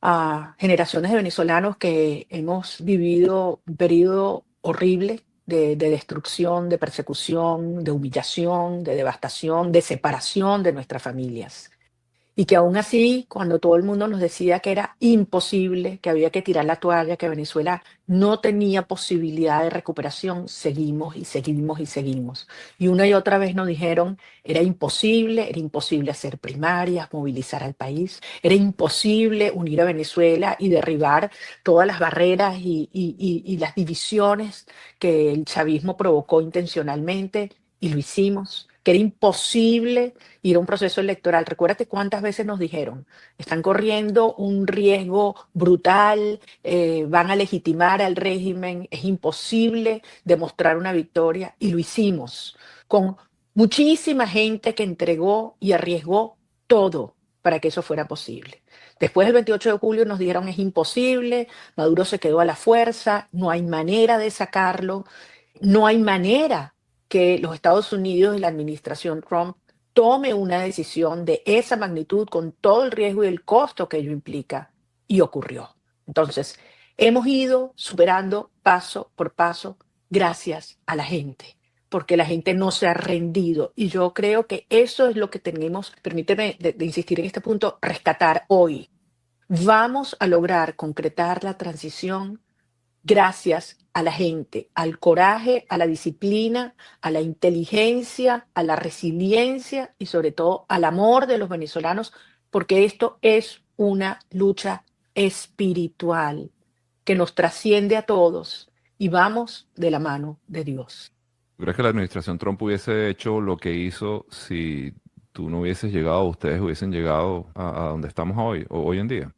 a generaciones de venezolanos que hemos vivido un periodo horrible de destrucción, de persecución, de humillación, de devastación, de separación de nuestras familias. Y que aún así, cuando todo el mundo nos decía que era imposible, que había que tirar la toalla, que Venezuela no tenía posibilidad de recuperación, seguimos y seguimos y seguimos. Y una y otra vez nos dijeron, era imposible hacer primarias, movilizar al país, era imposible unir a Venezuela y derribar todas las barreras y las divisiones que el chavismo provocó intencionalmente, y lo hicimos. Que era imposible ir a un proceso electoral. Recuérdate cuántas veces nos dijeron, están corriendo un riesgo brutal, van a legitimar al régimen, es imposible demostrar una victoria, y lo hicimos con muchísima gente que entregó y arriesgó todo para que eso fuera posible. Después del 28 de julio nos dijeron es imposible, Maduro se quedó a la fuerza, no hay manera de sacarlo, no hay manera que los Estados Unidos y la administración Trump tome una decisión de esa magnitud con todo el riesgo y el costo que ello implica, y ocurrió. Entonces, hemos ido superando paso por paso gracias a la gente, porque la gente no se ha rendido. Y yo creo que eso es lo que tenemos, permíteme de insistir en este punto, rescatar hoy. Vamos a lograr concretar la transición gracias a la gente, al coraje, a la disciplina, a la inteligencia, a la resiliencia y sobre todo al amor de los venezolanos, porque esto es una lucha espiritual que nos trasciende a todos y vamos de la mano de Dios. ¿Crees que la administración Trump hubiese hecho lo que hizo si tú no hubieses llegado, ustedes hubiesen llegado a donde estamos hoy, o hoy en día?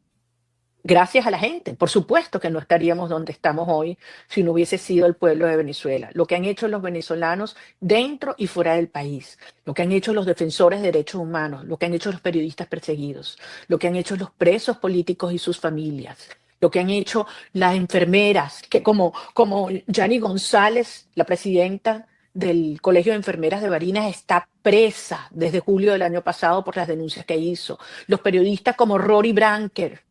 Gracias a la gente. Por supuesto que no estaríamos donde estamos hoy si no hubiese sido el pueblo de Venezuela. Lo que han hecho los venezolanos dentro y fuera del país, lo que han hecho los defensores de derechos humanos, lo que han hecho los periodistas perseguidos, lo que han hecho los presos políticos y sus familias, lo que han hecho las enfermeras, que como Yani González, la presidenta del Colegio de Enfermeras de Barinas, está presa desde julio del año pasado por las denuncias que hizo. Los periodistas como Rory Branker,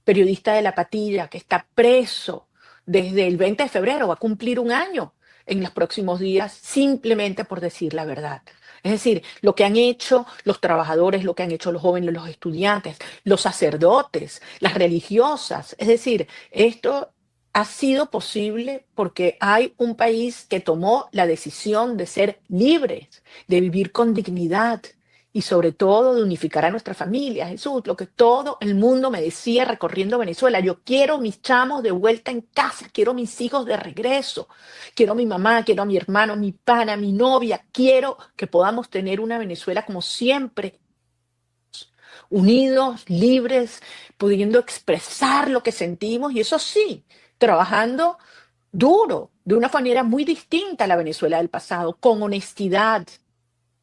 periodista de La Patilla, que está preso desde el 20 de febrero, va a cumplir un año en los próximos días, simplemente por decir la verdad. Es decir, lo que han hecho los trabajadores, lo que han hecho los jóvenes, los estudiantes, los sacerdotes, las religiosas. Es decir, esto ha sido posible porque hay un país que tomó la decisión de ser libres, de vivir con dignidad, y sobre todo de unificar a nuestra familia. Jesús, lo que todo el mundo me decía recorriendo Venezuela: yo quiero mis chamos de vuelta en casa, quiero mis hijos de regreso, quiero a mi mamá, quiero a mi hermano, mi pana, mi novia, quiero que podamos tener una Venezuela como siempre, unidos, libres, pudiendo expresar lo que sentimos, y eso sí, trabajando duro, de una manera muy distinta a la Venezuela del pasado, con honestidad,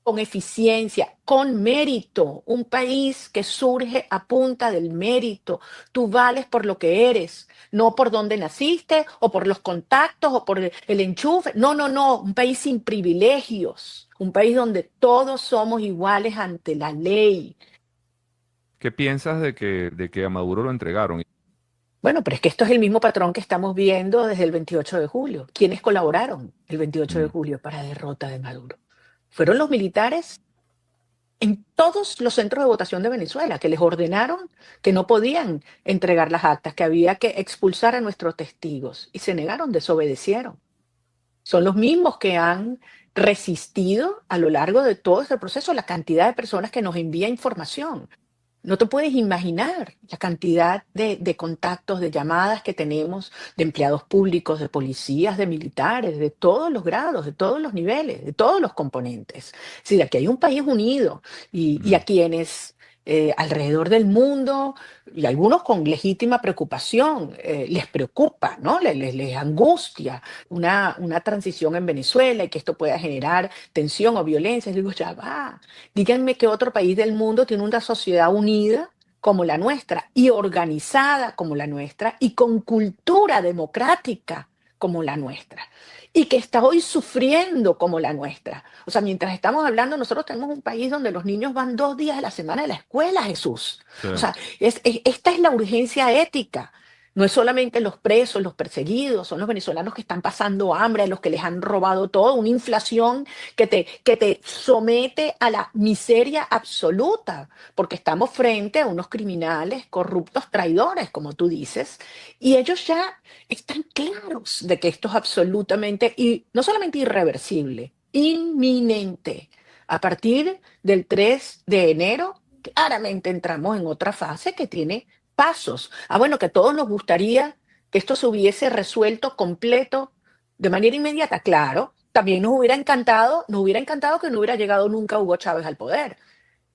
con eficiencia, con mérito, un país que surge a punta del mérito. Tú vales por lo que eres, no por dónde naciste o por los contactos o por el enchufe. No, un país sin privilegios, un país donde todos somos iguales ante la ley. ¿Qué piensas de que a Maduro lo entregaron? Bueno, pero es que esto es el mismo patrón que estamos viendo desde el 28 de julio. ¿Quiénes colaboraron el 28 de julio para la derrota de Maduro? Fueron los militares en todos los centros de votación de Venezuela, que les ordenaron que no podían entregar las actas, que había que expulsar a nuestros testigos, y se negaron, desobedecieron. Son los mismos que han resistido a lo largo de todo este proceso la cantidad de personas que nos envía información. No te puedes imaginar la cantidad de contactos, de llamadas que tenemos de empleados públicos, de policías, de militares, de todos los grados, de todos los niveles, de todos los componentes. Es decir, aquí hay un país unido y a quienes alrededor del mundo, y algunos con legítima preocupación, les preocupa, ¿no? Les angustia una transición en Venezuela y que esto pueda generar tensión o violencia. Digo, ya va, díganme qué otro país del mundo tiene una sociedad unida como la nuestra y organizada como la nuestra y con cultura democrática como la nuestra, y que está hoy sufriendo como la nuestra. O sea, mientras estamos hablando, nosotros tenemos un país donde los niños van 2 días a la semana a la escuela, Jesús. Sí. O sea, esta es la urgencia ética. No es solamente los presos, los perseguidos, son los venezolanos que están pasando hambre, a los que les han robado todo, una inflación que te somete a la miseria absoluta, porque estamos frente a unos criminales corruptos, traidores, como tú dices, y ellos ya están claros de que esto es absolutamente, y no solamente irreversible, inminente. A partir del 3 de enero, claramente entramos en otra fase que tiene pasos. Bueno, que a todos nos gustaría que esto se hubiese resuelto completo de manera inmediata. Claro, también nos hubiera encantado que no hubiera llegado nunca Hugo Chávez al poder.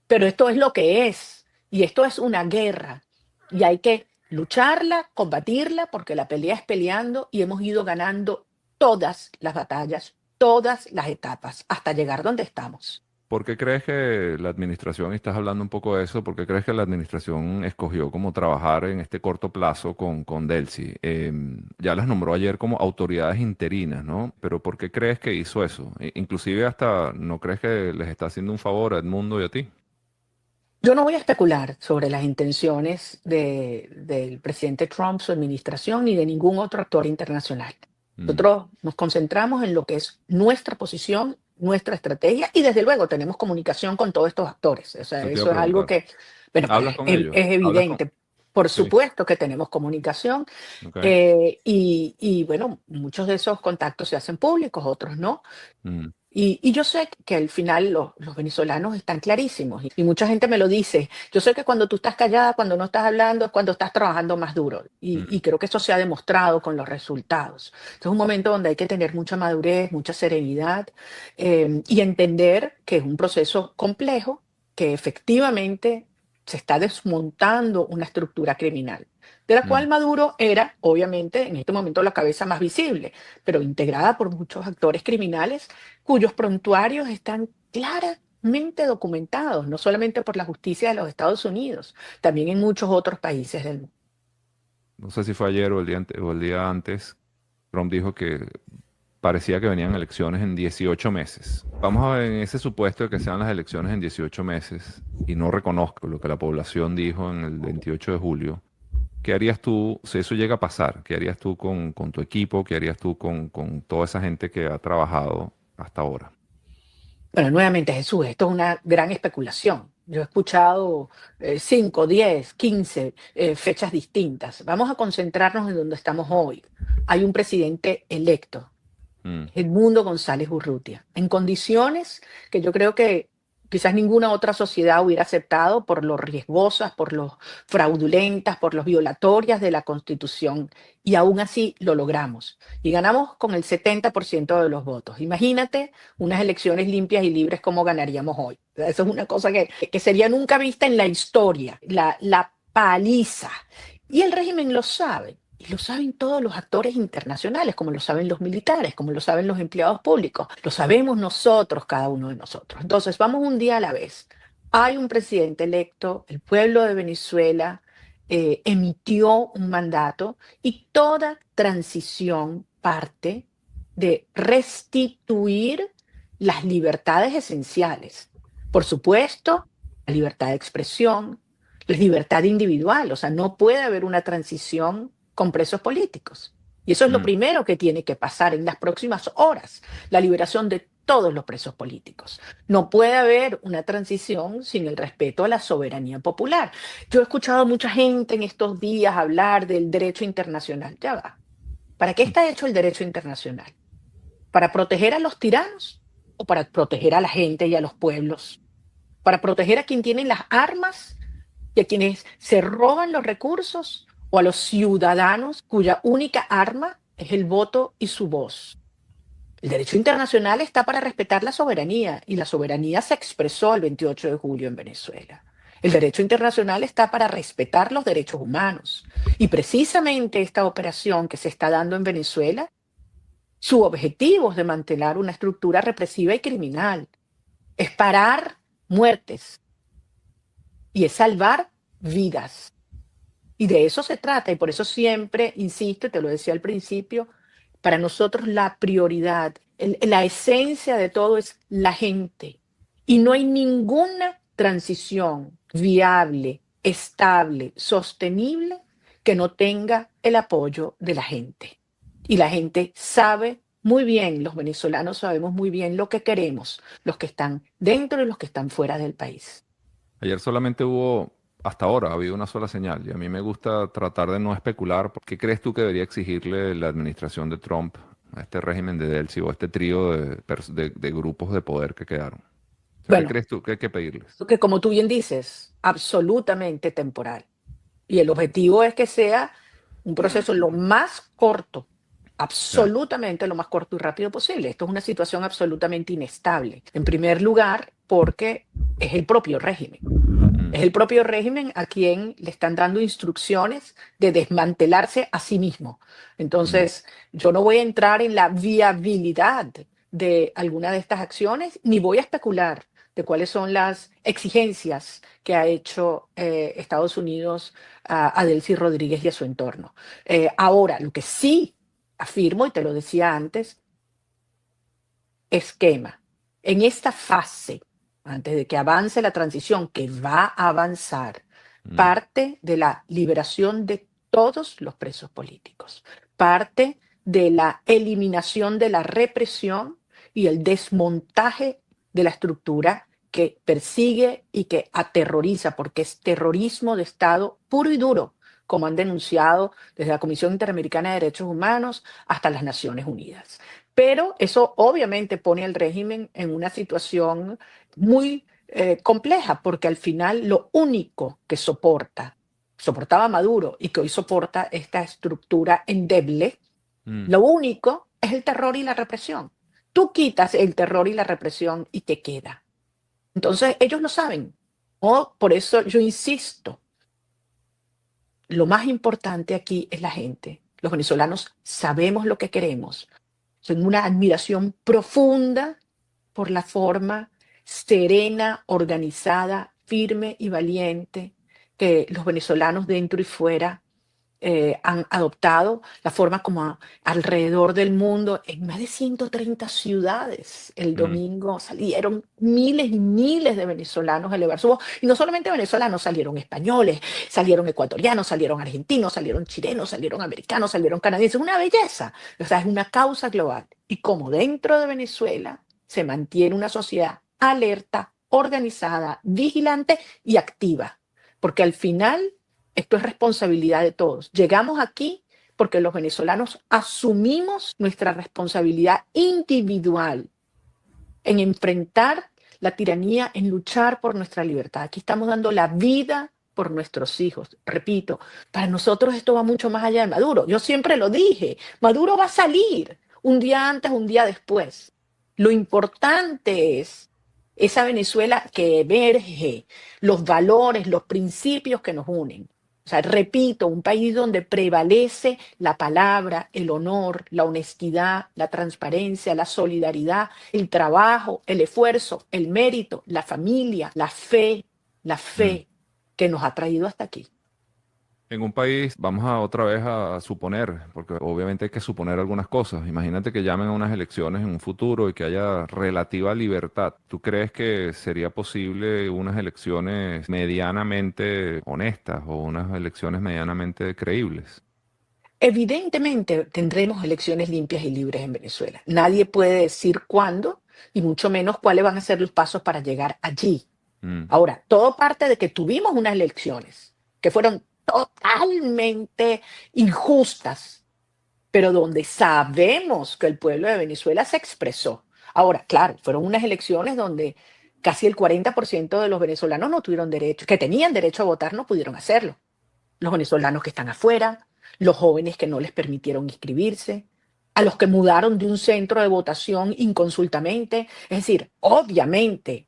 Pero esto es lo que es, y esto es una guerra, y hay que lucharla, combatirla, porque la pelea es peleando, y hemos ido ganando todas las batallas, todas las etapas, hasta llegar donde estamos. ¿Por qué crees que la administración, y estás hablando un poco de eso, por qué crees que la administración escogió como trabajar en este corto plazo con Delcy? Ya las nombró ayer como autoridades interinas, ¿no? Pero ¿por qué crees que hizo eso? Inclusive hasta, ¿no crees que les está haciendo un favor a Edmundo y a ti? Yo no voy a especular sobre las intenciones del presidente Trump, su administración, ni de ningún otro actor internacional. Nosotros nos concentramos en lo que es nuestra posición, nuestra estrategia, y desde luego tenemos comunicación con todos estos actores. O sea, Eso te iba eso a es algo preguntar. que, bueno, ¿Hablas con ellos? es evidente. Por Sí, supuesto que tenemos comunicación, ok. y bueno, muchos de esos contactos se hacen públicos, otros no. Mm, Y yo sé que al final los venezolanos están clarísimos y mucha gente me lo dice. Yo sé que cuando tú estás callada, cuando no estás hablando, es cuando estás trabajando más duro. Y creo que eso se ha demostrado con los resultados. Es un momento donde hay que tener mucha madurez, mucha serenidad, y entender que es un proceso complejo, que efectivamente se está desmontando una estructura criminal, de la cual Maduro era, obviamente, en este momento la cabeza más visible, pero integrada por muchos actores criminales cuyos prontuarios están claramente documentados, no solamente por la justicia de los Estados Unidos, también en muchos otros países del mundo. No sé si fue ayer o el día antes, Trump dijo que parecía que venían elecciones en 18 meses. Vamos a ver, en ese supuesto de que sean las elecciones en 18 meses, y no reconozco lo que la población dijo en el 28 de julio, ¿qué harías tú si eso llega a pasar? ¿Qué harías tú con tu equipo? ¿Qué harías tú con toda esa gente que ha trabajado hasta ahora? Bueno, nuevamente, Jesús, esto es una gran especulación. Yo he escuchado 5, 10, 15 fechas distintas. Vamos a concentrarnos en donde estamos hoy. Hay un presidente electo, Edmundo González Urrutia, en condiciones que yo creo que quizás ninguna otra sociedad hubiera aceptado por lo riesgosas, por lo fraudulentas, por los violatorias de la Constitución, y aún así lo logramos. Y ganamos con el 70% de los votos. Imagínate unas elecciones limpias y libres como ganaríamos hoy. O sea, eso es una cosa que sería nunca vista en la historia, la paliza. Y el régimen lo sabe. Y lo saben todos los actores internacionales, como lo saben los militares, como lo saben los empleados públicos. Lo sabemos nosotros, cada uno de nosotros. Entonces, vamos un día a la vez. Hay un presidente electo, el pueblo de Venezuela emitió un mandato, y toda transición parte de restituir las libertades esenciales. Por supuesto, la libertad de expresión, la libertad individual. O sea, no puede haber una transición con presos políticos. Y eso es lo primero que tiene que pasar en las próximas horas, la liberación de todos los presos políticos. No puede haber una transición sin el respeto a la soberanía popular. Yo he escuchado a mucha gente en estos días hablar del derecho internacional. Ya va. ¿Para qué está hecho el derecho internacional? ¿Para proteger a los tiranos o para proteger a la gente y a los pueblos? ¿Para proteger a quien tiene las armas y a quienes se roban los recursos? ¿O a los ciudadanos cuya única arma es el voto y su voz? El derecho internacional está para respetar la soberanía, y la soberanía se expresó el 28 de julio en Venezuela. El derecho internacional está para respetar los derechos humanos. Y precisamente esta operación que se está dando en Venezuela, su objetivo es desmantelar una estructura represiva y criminal. Es parar muertes y es salvar vidas. Y de eso se trata, y por eso siempre insisto, te lo decía al principio, para nosotros la prioridad, la esencia de todo es la gente. Y no hay ninguna transición viable, estable, sostenible que no tenga el apoyo de la gente. Y la gente sabe muy bien, los venezolanos sabemos muy bien lo que queremos, los que están dentro y los que están fuera del país. Ayer solamente hubo, hasta ahora, ha habido una sola señal, y a mí me gusta tratar de no especular. ¿Qué crees tú que debería exigirle la administración de Trump a este régimen de Delcy o a este trío de grupos de poder que quedaron? Bueno, ¿Qué crees tú que hay que pedirles? que como tú bien dices, absolutamente temporal. Y el objetivo es que sea un proceso lo más corto, absolutamente lo más corto y rápido posible. Esto es una situación absolutamente inestable. En primer lugar, porque es el propio régimen. Es el propio régimen a quien le están dando instrucciones de desmantelarse a sí mismo. Entonces, yo no voy a entrar en la viabilidad de alguna de estas acciones, ni voy a especular de cuáles son las exigencias que ha hecho Estados Unidos a Delcy Rodríguez y a su entorno. Ahora, lo que sí afirmo, y te lo decía antes, esquema. En esta fase antes de que avance la transición, que va a avanzar, parte de la liberación de todos los presos políticos, parte de la eliminación de la represión y el desmontaje de la estructura que persigue y que aterroriza, porque es terrorismo de Estado puro y duro, como han denunciado desde la Comisión Interamericana de Derechos Humanos hasta las Naciones Unidas. Pero eso obviamente pone al régimen en una situación muy compleja, porque al final lo único que soportaba Maduro y que hoy soporta esta estructura endeble, lo único es el terror y la represión. Tú quitas el terror y la represión y te queda. Entonces ellos lo saben. Por eso yo insisto, lo más importante aquí es la gente. Los venezolanos sabemos lo que queremos. Tengo una admiración profunda por la forma serena, organizada, firme y valiente que los venezolanos dentro y fuera han adoptado, la forma como alrededor del mundo, en más de 130 ciudades, el domingo salieron miles y miles de venezolanos a elevar su voz. Y no solamente venezolanos, salieron españoles, salieron ecuatorianos, salieron argentinos, salieron chilenos, salieron americanos, salieron canadienses. Una belleza. O sea, es una causa global. Y como dentro de Venezuela se mantiene una sociedad alerta, organizada, vigilante y activa. Porque al final esto es responsabilidad de todos. Llegamos aquí porque los venezolanos asumimos nuestra responsabilidad individual en enfrentar la tiranía, en luchar por nuestra libertad. Aquí estamos dando la vida por nuestros hijos. Repito, para nosotros esto va mucho más allá de Maduro. Yo siempre lo dije, Maduro va a salir un día antes, un día después. Lo importante es esa Venezuela que emerge, los valores, los principios que nos unen. O sea, repito, un país donde prevalece la palabra, el honor, la honestidad, la transparencia, la solidaridad, el trabajo, el esfuerzo, el mérito, la familia, la fe que nos ha traído hasta aquí. En un país, vamos a otra vez a suponer, porque obviamente hay que suponer algunas cosas. Imagínate que llamen a unas elecciones en un futuro y que haya relativa libertad. ¿Tú crees que sería posible unas elecciones medianamente honestas o unas elecciones medianamente creíbles? Evidentemente tendremos elecciones limpias y libres en Venezuela. Nadie puede decir cuándo y mucho menos cuáles van a ser los pasos para llegar allí. Ahora, todo parte de que tuvimos unas elecciones que fueron totalmente injustas, pero donde sabemos que el pueblo de Venezuela se expresó. Ahora, claro, fueron unas elecciones donde casi el 40% de los venezolanos no tuvieron derecho, que tenían derecho a votar, no pudieron hacerlo. Los venezolanos que están afuera, los jóvenes que no les permitieron inscribirse, a los que mudaron de un centro de votación inconsultamente. Es decir, obviamente,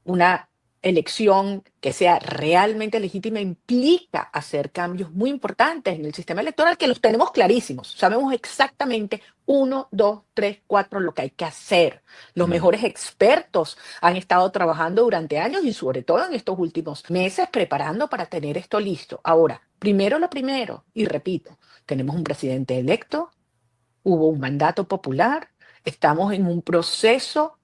una elección que sea realmente legítima implica hacer cambios muy importantes en el sistema electoral, que los tenemos clarísimos. Sabemos exactamente 1, 2, 3, 4 lo que hay que hacer. Los mejores expertos han estado trabajando durante años y sobre todo en estos últimos meses preparando para tener esto listo. Ahora, primero lo primero, y repito, tenemos un presidente electo, hubo un mandato popular, estamos en un proceso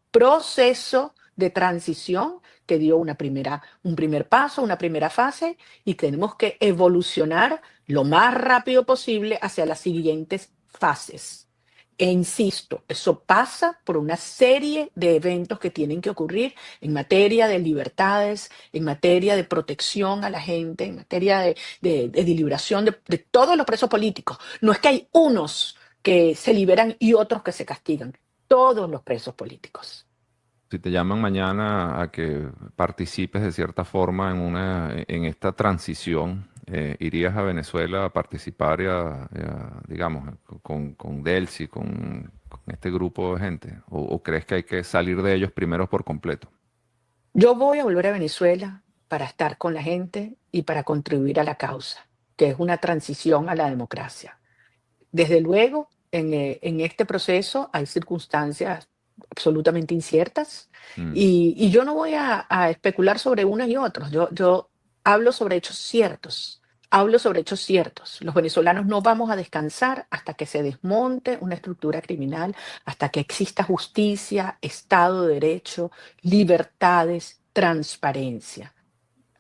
de transición que dio un primer paso, una primera fase, y tenemos que evolucionar lo más rápido posible hacia las siguientes fases. E insisto, eso pasa por una serie de eventos que tienen que ocurrir en materia de libertades, en materia de protección a la gente, en materia de liberación de todos los presos políticos. No es que hay unos que se liberan y otros que se castigan, todos los presos políticos. Si te llaman mañana a que participes de cierta forma en esta transición, ¿irías a Venezuela a participar digamos, con Delcy, con este grupo de gente? ¿O crees que hay que salir de ellos primero por completo? Yo voy a volver a Venezuela para estar con la gente y para contribuir a la causa, que es una transición a la democracia. Desde luego, en este proceso hay circunstancias absolutamente inciertas y yo no voy a especular sobre unas y otros. Yo hablo sobre hechos ciertos. Hablo sobre hechos ciertos. Los venezolanos no vamos a descansar hasta que se desmonte una estructura criminal, hasta que exista justicia, Estado de Derecho, libertades, transparencia.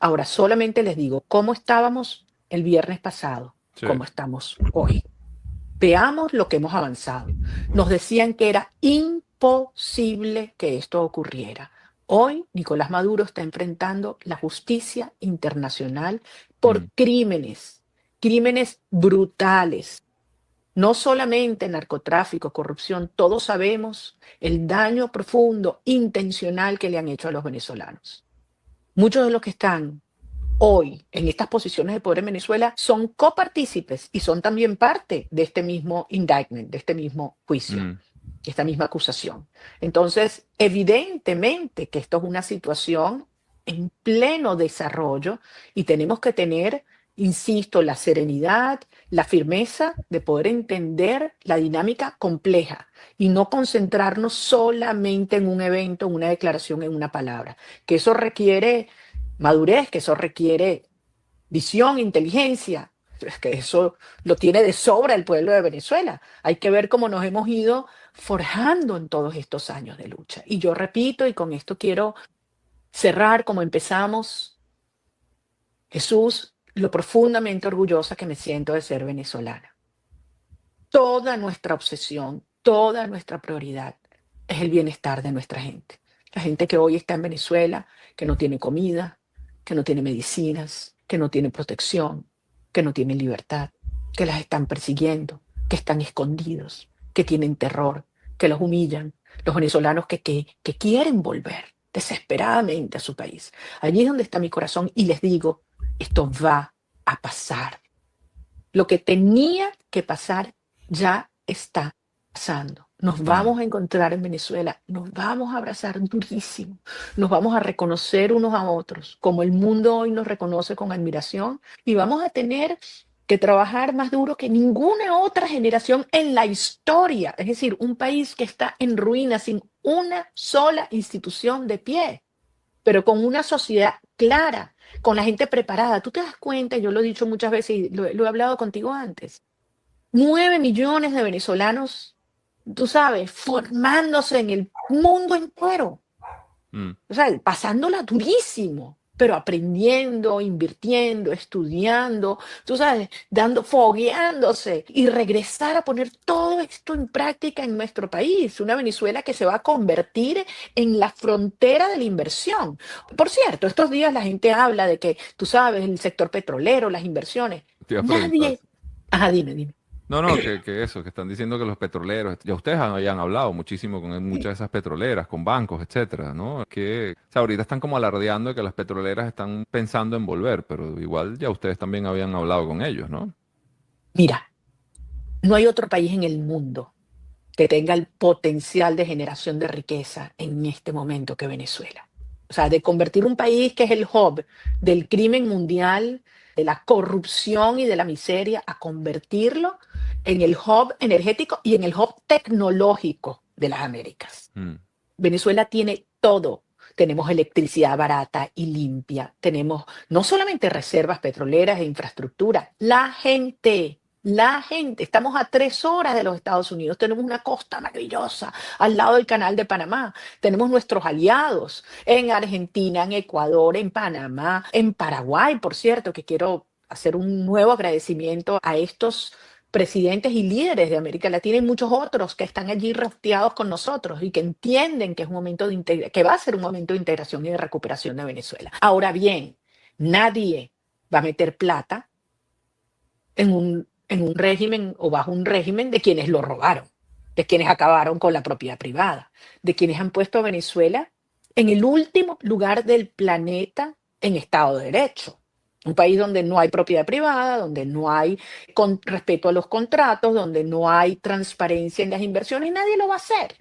Ahora, solamente les digo cómo estábamos el viernes pasado, Sí. cómo estamos hoy. Veamos lo que hemos avanzado. Nos decían que era imposible que esto ocurriera. Hoy Nicolás Maduro está enfrentando la justicia internacional por crímenes brutales. No solamente narcotráfico, corrupción, todos sabemos el daño profundo, intencional que le han hecho a los venezolanos. Muchos de los que están hoy en estas posiciones de poder en Venezuela son copartícipes y son también parte de este mismo indictment, de este mismo juicio, esta misma acusación. Entonces, evidentemente que esto es una situación en pleno desarrollo y tenemos que tener, insisto, la serenidad, la firmeza de poder entender la dinámica compleja y no concentrarnos solamente en un evento, en una declaración, en una palabra, que eso requiere madurez, que eso requiere visión, inteligencia, es que eso lo tiene de sobra el pueblo de Venezuela. Hay que ver cómo nos hemos ido forjando en todos estos años de lucha. Y yo repito, y con esto quiero cerrar como empezamos, Jesús, lo profundamente orgullosa que me siento de ser venezolana. Toda nuestra obsesión, toda nuestra prioridad es el bienestar de nuestra gente. La gente que hoy está en Venezuela, que no tiene comida, que no tiene medicinas, que no tiene protección, que no tiene libertad, que las están persiguiendo, que están escondidos, que tienen terror, que los humillan. Los venezolanos que quieren volver desesperadamente a su país. Allí es donde está mi corazón y les digo, esto va a pasar. Lo que tenía que pasar ya está pasando. Nos vamos a encontrar en Venezuela, nos vamos a abrazar durísimo, nos vamos a reconocer unos a otros, como el mundo hoy nos reconoce con admiración, y vamos a tener que trabajar más duro que ninguna otra generación en la historia. Es decir, un país que está en ruinas, sin una sola institución de pie, pero con una sociedad clara, con la gente preparada. Tú te das cuenta, yo lo he dicho muchas veces y lo he hablado contigo antes, 9 millones de venezolanos, tú sabes, formándose en el mundo entero. O sea, pasándola durísimo, pero aprendiendo, invirtiendo, estudiando, tú sabes, fogueándose y regresar a poner todo esto en práctica en nuestro país. Una Venezuela que se va a convertir en la frontera de la inversión. Por cierto, estos días la gente habla de que, tú sabes, el sector petrolero, las inversiones. Nadie... Ajá, dime. No, que eso, que están diciendo que los petroleros, ya ustedes habían hablado muchísimo con muchas de esas petroleras, con bancos, etcétera, ¿no? Que, o sea, ahorita están como alardeando de que las petroleras están pensando en volver, pero igual ya ustedes también habían hablado con ellos, ¿no? Mira, no hay otro país en el mundo que tenga el potencial de generación de riqueza en este momento que Venezuela. O sea, de convertir un país que es el hub del crimen mundial, de la corrupción y de la miseria, a convertirlo en el hub energético y en el hub tecnológico de las Américas. Venezuela tiene todo. Tenemos electricidad barata y limpia. Tenemos no solamente reservas petroleras e infraestructura, la gente. Estamos a 3 horas de los Estados Unidos, tenemos una costa maravillosa al lado del Canal de Panamá, tenemos nuestros aliados en Argentina, en Ecuador, en Panamá, en Paraguay, por cierto, que quiero hacer un nuevo agradecimiento a estos presidentes y líderes de América Latina y muchos otros que están allí rosteados con nosotros y que entienden que es un momento de que va a ser un momento de integración y de recuperación de Venezuela. Ahora bien, nadie va a meter plata en un régimen o bajo un régimen de quienes lo robaron, de quienes acabaron con la propiedad privada, de quienes han puesto a Venezuela en el último lugar del planeta en Estado de Derecho. Un país donde no hay propiedad privada, donde no hay respeto a los contratos, donde no hay transparencia en las inversiones, nadie lo va a hacer,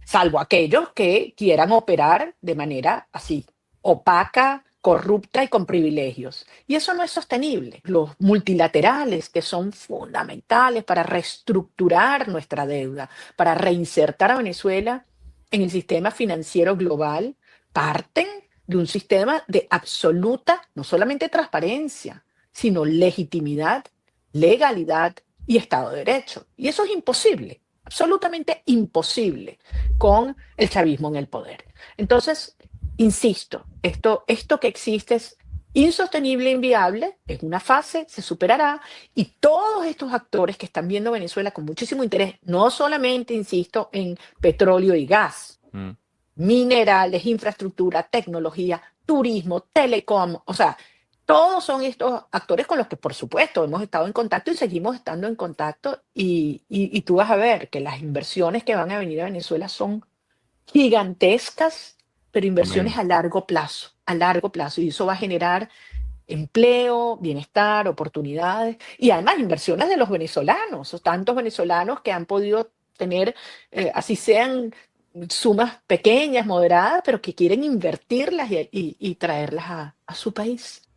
salvo aquellos que quieran operar de manera así, opaca, corrupta y con privilegios. Y eso no es sostenible. Los multilaterales, que son fundamentales para reestructurar nuestra deuda, para reinsertar a Venezuela en el sistema financiero global, parten de un sistema de absoluta, no solamente transparencia, sino legitimidad, legalidad y Estado de Derecho. Y eso es imposible, absolutamente imposible con el chavismo en el poder. Entonces, insisto, esto que existe es insostenible e inviable, es una fase, se superará, y todos estos actores que están viendo Venezuela con muchísimo interés, no solamente, insisto, en petróleo y gas, minerales, infraestructura, tecnología, turismo, telecom, o sea, todos son estos actores con los que, por supuesto, hemos estado en contacto y seguimos estando en contacto, y tú vas a ver que las inversiones que van a venir a Venezuela son gigantescas, pero inversiones a largo plazo, y eso va a generar empleo, bienestar, oportunidades, y además inversiones de los venezolanos, o tantos venezolanos que han podido tener, así sean sumas pequeñas, moderadas, pero que quieren invertirlas y traerlas a su país.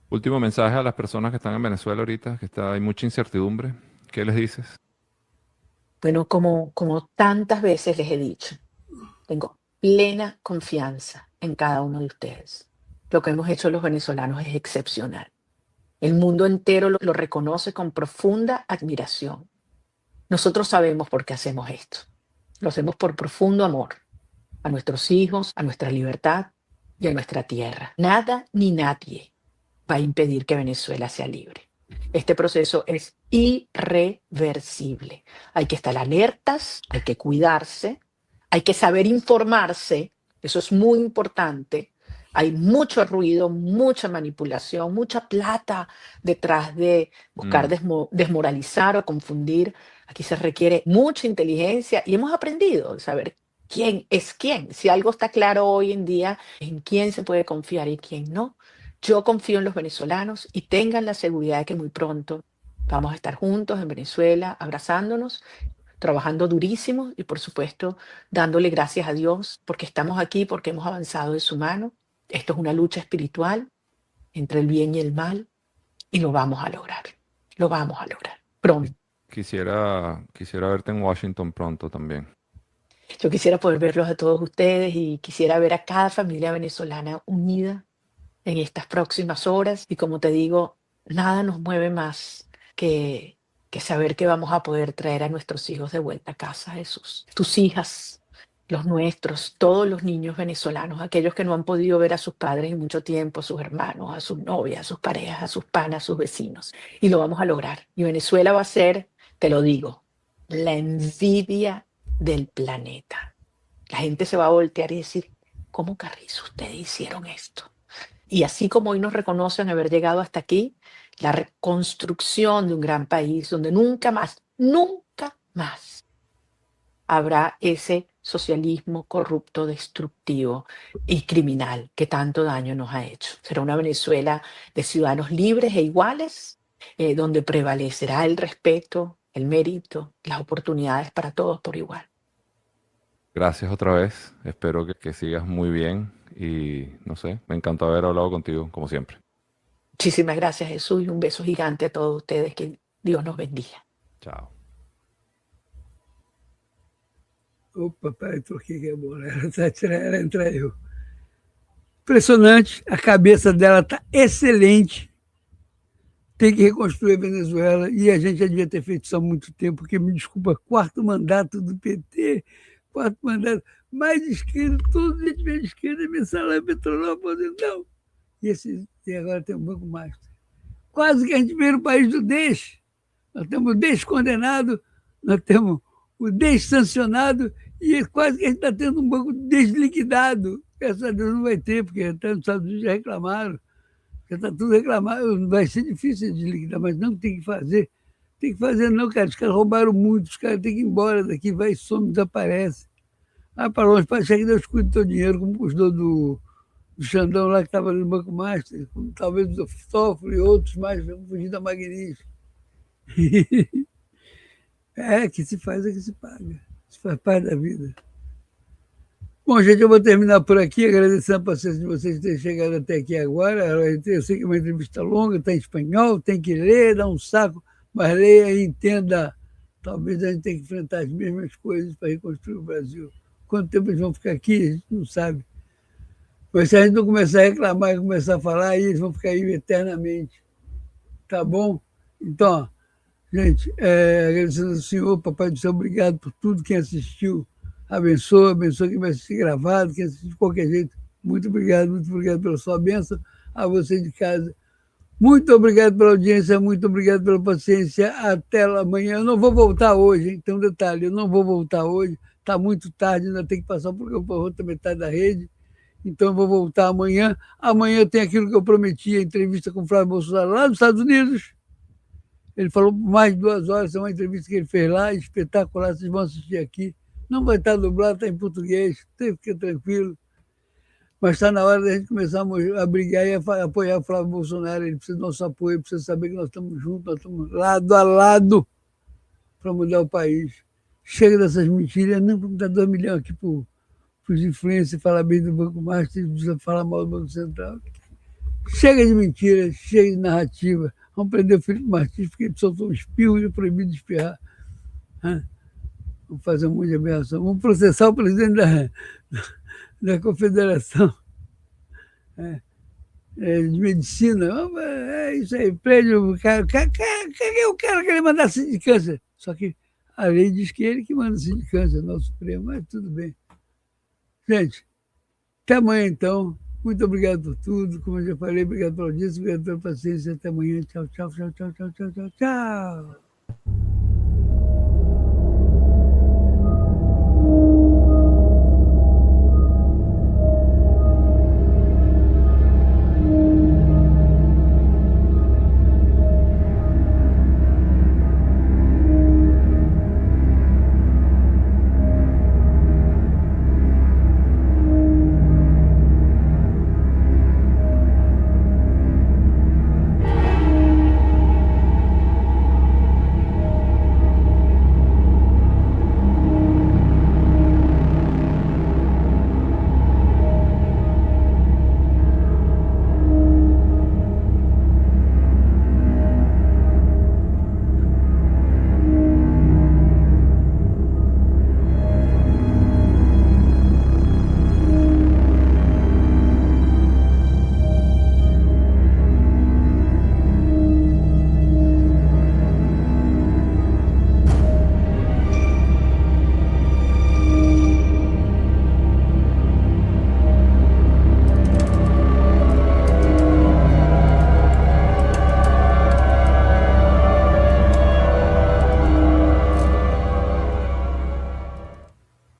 Último mensaje a las personas que están en Venezuela ahorita, hay mucha incertidumbre. ¿Qué les dices? Bueno, como tantas veces les he dicho, tengo plena confianza en cada uno de ustedes. Lo que hemos hecho los venezolanos es excepcional. El mundo entero lo reconoce con profunda admiración. Nosotros sabemos por qué hacemos esto. Lo hacemos por profundo amor a nuestros hijos, a nuestra libertad y a nuestra tierra. Nada ni nadie va a impedir que Venezuela sea libre. Este proceso es irreversible. Hay que estar alertas, hay que cuidarse, hay que saber informarse, eso es muy importante. Hay mucho ruido, mucha manipulación, mucha plata detrás de buscar desmoralizar o confundir. Aquí se requiere mucha inteligencia y hemos aprendido a saber quién es quién. Si algo está claro hoy en día, en quién se puede confiar y quién no. Yo confío en los venezolanos y tengan la seguridad de que muy pronto vamos a estar juntos en Venezuela, abrazándonos, trabajando durísimo y, por supuesto, dándole gracias a Dios porque estamos aquí, porque hemos avanzado de su mano. Esto es una lucha espiritual entre el bien y el mal y lo vamos a lograr. Lo vamos a lograr pronto. Quisiera verte en Washington pronto también. Yo quisiera poder verlos a todos ustedes y quisiera ver a cada familia venezolana unida en estas próximas horas. Y como te digo, nada nos mueve más que saber que vamos a poder traer a nuestros hijos de vuelta a casa, Jesús. Tus hijas, los nuestros, todos los niños venezolanos, aquellos que no han podido ver a sus padres en mucho tiempo, a sus hermanos, a sus novias, a sus parejas, a sus panas, a sus vecinos. Y lo vamos a lograr. Y Venezuela va a ser, te lo digo, la envidia del planeta. La gente se va a voltear y decir, ¿cómo carrizo ustedes hicieron esto? Y así como hoy nos reconocen haber llegado hasta aquí, la reconstrucción de un gran país donde nunca más habrá ese socialismo corrupto, destructivo y criminal que tanto daño nos ha hecho. Será una Venezuela de ciudadanos libres e iguales, donde prevalecerá el respeto, el mérito, las oportunidades para todos por igual. Gracias otra vez. Espero que sigas muy bien y no sé, me encantó haber hablado contigo como siempre. Muchísimas gracias, Jesús, y un beso gigante a todos ustedes. Que Dios nos bendiga. Tchau. Opa, peraí, troquei aqui a bola. Ela entra eu. Impressionante, a cabeça dela está excelente. Tem que reconstruir a Venezuela e a gente já devia ter feito isso há muito tempo, porque, me desculpa, quarto mandato do PT, quarto mandato, mais de esquerda, todos eles de esquerda, mensalão, Petronópolis, não. E agora tem o Banco Master. Quase que a gente veio no país do deixe. Nós temos o deixe condenado, nós temos o deixe sancionado e quase que a gente está tendo um banco desliquidado. Graças a Deus não vai ter, porque até nos Estados Unidos já reclamaram. Já está tudo reclamado, vai ser difícil de liquidar, mas não tem que fazer. Tem que fazer não, cara. Os caras roubaram muito, os caras têm que ir embora daqui, vai, some, desaparece. Ah, para longe, para achar que Deus cuida do teu dinheiro, como custou do Xandão lá que estava no Banco Master, como talvez do Toffoli e outros mais, vamos fugir da Magnífica. Que se faz é que se paga. Isso faz parte da vida. Bom, gente, eu vou terminar por aqui, agradecendo a paciência de vocês terem chegado até aqui agora. Eu sei que é uma entrevista longa, está em espanhol, tem que ler, dá um saco, mas leia e entenda. Talvez a gente tenha que enfrentar as mesmas coisas para reconstruir o Brasil. Quanto tempo eles vão ficar aqui, a gente não sabe. Mas se a gente não começar a reclamar e começar a falar, aí eles vão ficar aí eternamente. Tá bom? Então, ó, gente, agradecendo ao Senhor, Papai do Céu, obrigado por tudo. Quem assistiu, abençoa quem vai assistir gravado, quem assistiu de qualquer jeito. Muito obrigado pela sua bênção. A você de casa, muito obrigado pela audiência, muito obrigado pela paciência. Até amanhã. Eu não vou voltar hoje, hein? Tem um detalhe, eu não vou voltar hoje. Está muito tarde, ainda tem que passar o programa para a outra metade da rede. Então eu vou voltar amanhã. Amanhã tem aquilo que eu prometi, a entrevista com o Flávio Bolsonaro lá nos Estados Unidos. Ele falou por mais de 2 horas, é uma entrevista que ele fez lá, espetacular, vocês vão assistir aqui. Não vai estar dublado, está em português, fica tranquilo. Mas está na hora da gente começar a brigar e a apoiar o Flávio Bolsonaro. Ele precisa do nosso apoio, precisa saber que nós estamos juntos, nós estamos lado a lado para mudar o país. Chega dessas mentiras, não vamos dar 2 milhões aqui para os influencers, falar bem do Banco Master, precisa falar mal do Banco Central. Chega de mentiras, chega de narrativa. Vamos prender o Felipe Martins, porque ele soltou um espirro e é proibido de espirrar. Vamos fazer um monte de aberração. Vamos processar o presidente da Confederação de Medicina. É isso aí, prédio. O cara quer mandar sindicância. Só que a lei diz que ele que manda sindicância, nosso Supremo, mas tudo bem. Gente, até amanhã então. Muito obrigado por tudo. Como eu já falei, obrigado pela audiência, obrigado pela paciência. Até amanhã. Tchau, tchau, tchau, tchau, tchau, tchau, tchau.